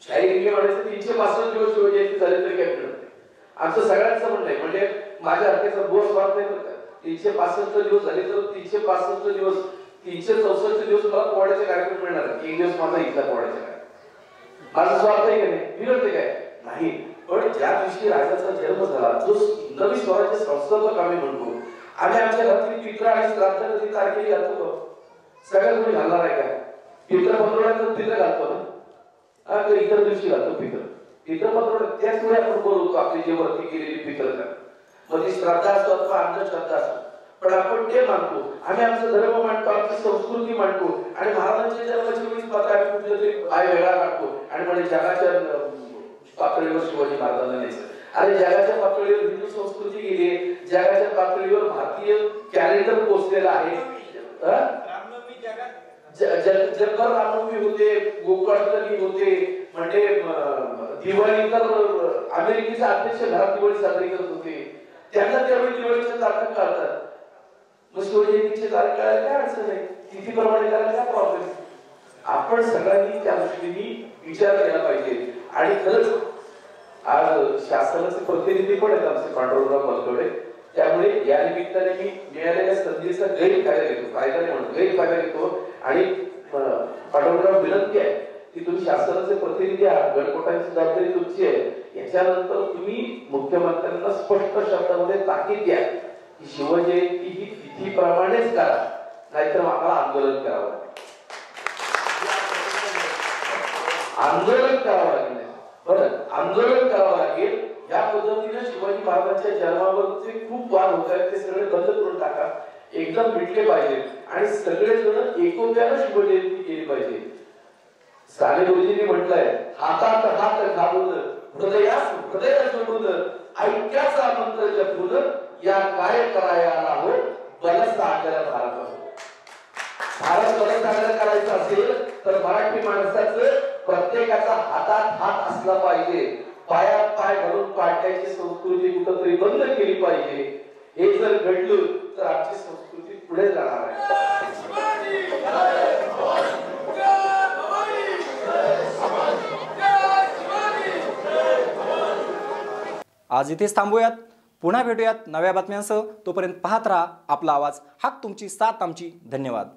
शाहीर म्हणायचं 365 दिवस शिवजयंती झाली तरी काय मिळत नाही. आमचं सगळ्यांचं म्हणणं आहे, म्हणजे माझ्या हक्काचा बोस वाद नाही बरं का. 365 दिवस झाले तर 365 दिवस 364 दिवस मला पोवाड्याचे कार्यक्रम मिळणार आहे. एक दिवस माझा इथला पोवाड्याचा कार्यक्रम. माझा स्वार्थ आहे का नाही? विरोध काय नाही. पण ज्या दिवशी राजाचा जन्म झाला, जो नवी स्वराज्य संस्थापक आम्ही म्हणतो, आम्ही आमच्या घरातली पित्र आणि श्राद्ध कधी तारखेला घालतो का? सगळ्यात कोणी घालणार आहे का? पित्र पंधरवड्यात पित्र घालतो ना, इतर दिवशी घालतो पित्र पंधरवड्यात. त्याच वेळी आपण बोलतो आपली जी वरती केलेली पित्र का, मग ती श्राद्ध असतो अथवा अंधश्रद्धा असतो, पण आपण ते मानतो. आम्ही आमचा धर्म मांडतो, आमची संस्कृती मांडतो आणि महाराजांच्या जन्माची वेळी मात्र आम्ही कुठल्या तरी पाय वेगळा काढतो आणि म्हणजे जगाच्या पातळीवर शिवाजी महाराजांना न्यायचं. अरे जगाच्या पातळीवर हिंदू संस्कृती गेली, जगाच्या पातळीवर भारतीय कॅलेंडर पोहोचलेला आहे. जगभर रामनवमी होते, गोकुळाष्टमी होते, म्हणजे दिवाळी तर अमेरिकेचे अध्यक्ष घरात दिवाळी साजरी करत होते. त्यांना त्यावेळी दिवाळीच्या तारखा कळतात. मग शिवजयंतीची तारीख कळायला काय अडचण आहे? तिथीप्रमाणे करायला काय प्रॉब्लेम? आपण सगळ्यांनी त्या दृष्टीने विचार केला पाहिजे. आणि खरंच आज शासनाचे प्रतिनिधी पण आहेत आमचे पांडुरंगराव बलकवडे, त्यामुळे या निमित्ताने मी मिळालेल्या संधीचा गैरफायदा घेतो, फायदा नाही म्हणतो, गैरफायदा घेतो. आणि पांडुरंगराव विनंती आहे की तुम्ही शासनाचे प्रतिनिधी आहात, गडकोटांची जबाबदारी तुमची आहे. याच्यानंतर तुम्ही मुख्यमंत्र्यांना स्पष्ट शब्दामध्ये ताकीद द्या की शिवजयंती ही तिथीप्रमाणेच करा, नाहीतर आम्हाला आंदोलन करावं लागेल. आंदोलन करावं लागेल, बरं आंदोलन करावं लागेल. या पद्धतीने शिवाजी महाराजांच्या जन्मावरचे खूप वाद होत आहेत, ते सगळे बंद करून टाका, एकदम मिटले पाहिजे आणि सगळेजण एकोप्यानं शिवजयंती केली पाहिजे. साने गुरुजींनी म्हटलंय, हातात हात घालून हृदयास हृदय जोडून ऐक्याचा मंत्र जपून या काय करायला हो बलसागर भारत हो. भारत बलसागर करायचं असेल तर मराठी माणसाचं प्रत्येकाचा हातात हात असला पाहिजे. पायात पाय घालून पाडण्याची संस्कृती कुठंतरी बंद केली पाहिजे. हे जर घडलं तर आमची संस्कृती पुढे जाणार आहे. आज इथेच थांबूयात. पुन्हा भेटूयात नव्या बातम्यांसह. तोपर्यंत पाहत राहा आपला आवाज, हाक तुमची, साथ आमची. धन्यवाद.